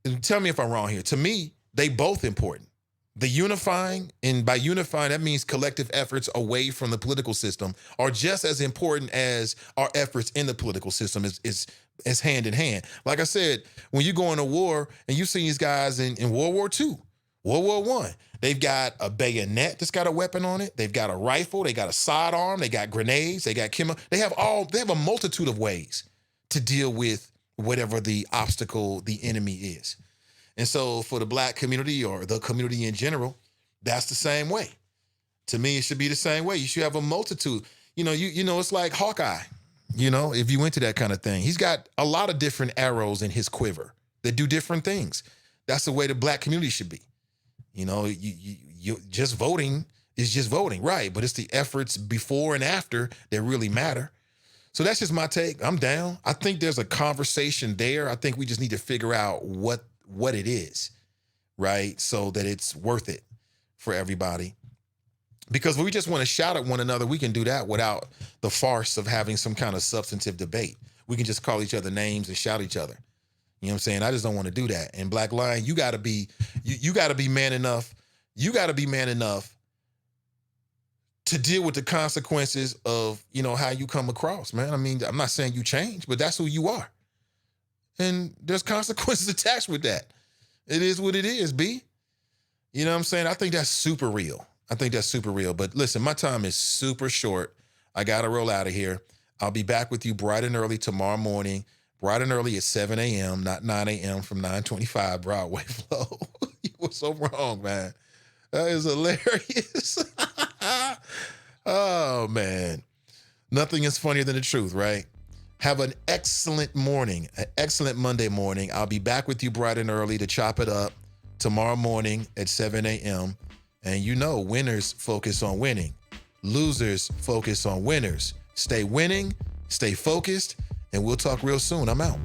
and tell me if I'm wrong here, to me, they both important. The unifying, and by unifying, that means collective efforts away from the political system, are just as important as our efforts in the political system is hand in hand. Like I said, when you go into war and you see these guys in World War II, World War I, they've got a bayonet that's got a weapon on it. They've got a rifle. They got a sidearm. They got grenades. They got chemo. They have a multitude of ways to deal with whatever the obstacle the enemy is. And so for the Black community or the community in general, that's the same way. To me, it should be the same way. You should have a multitude. You know, it's like Hawkeye, you know, if you went to that kind of thing. He's got a lot of different arrows in his quiver that do different things. That's the way the Black community should be. You know, you just voting is just voting, right? But it's the efforts before and after that really matter. So that's just my take. I'm down. I think there's a conversation there. I think we just need to figure out what it is, right? So that it's worth it for everybody. Because if we just want to shout at one another, we can do that without the farce of having some kind of substantive debate. We can just call each other names and shout at each other. You know what I'm saying? I just don't want to do that. And Black Lion, you gotta be man enough. You gotta be man enough to deal with the consequences of, you know, how you come across, man. I mean, I'm not saying you change, but that's who you are. and there's consequences attached with that. It is what it is, B. You know what I'm saying? I think that's super real. But listen, my time is super short. I got to roll out of here. I'll be back with you bright and early tomorrow morning. Bright and early at 7 a.m., not 9 a.m. from 925 Broadway Flow. You were so wrong, man. That is hilarious. Oh, man. Nothing is funnier than the truth, right? Have an excellent morning, an excellent Monday morning. I'll be back with you bright and early to chop it up tomorrow morning at 7 a.m. And you know, winners focus on winning. Losers focus on winners. Stay winning, stay focused, and we'll talk real soon. I'm out.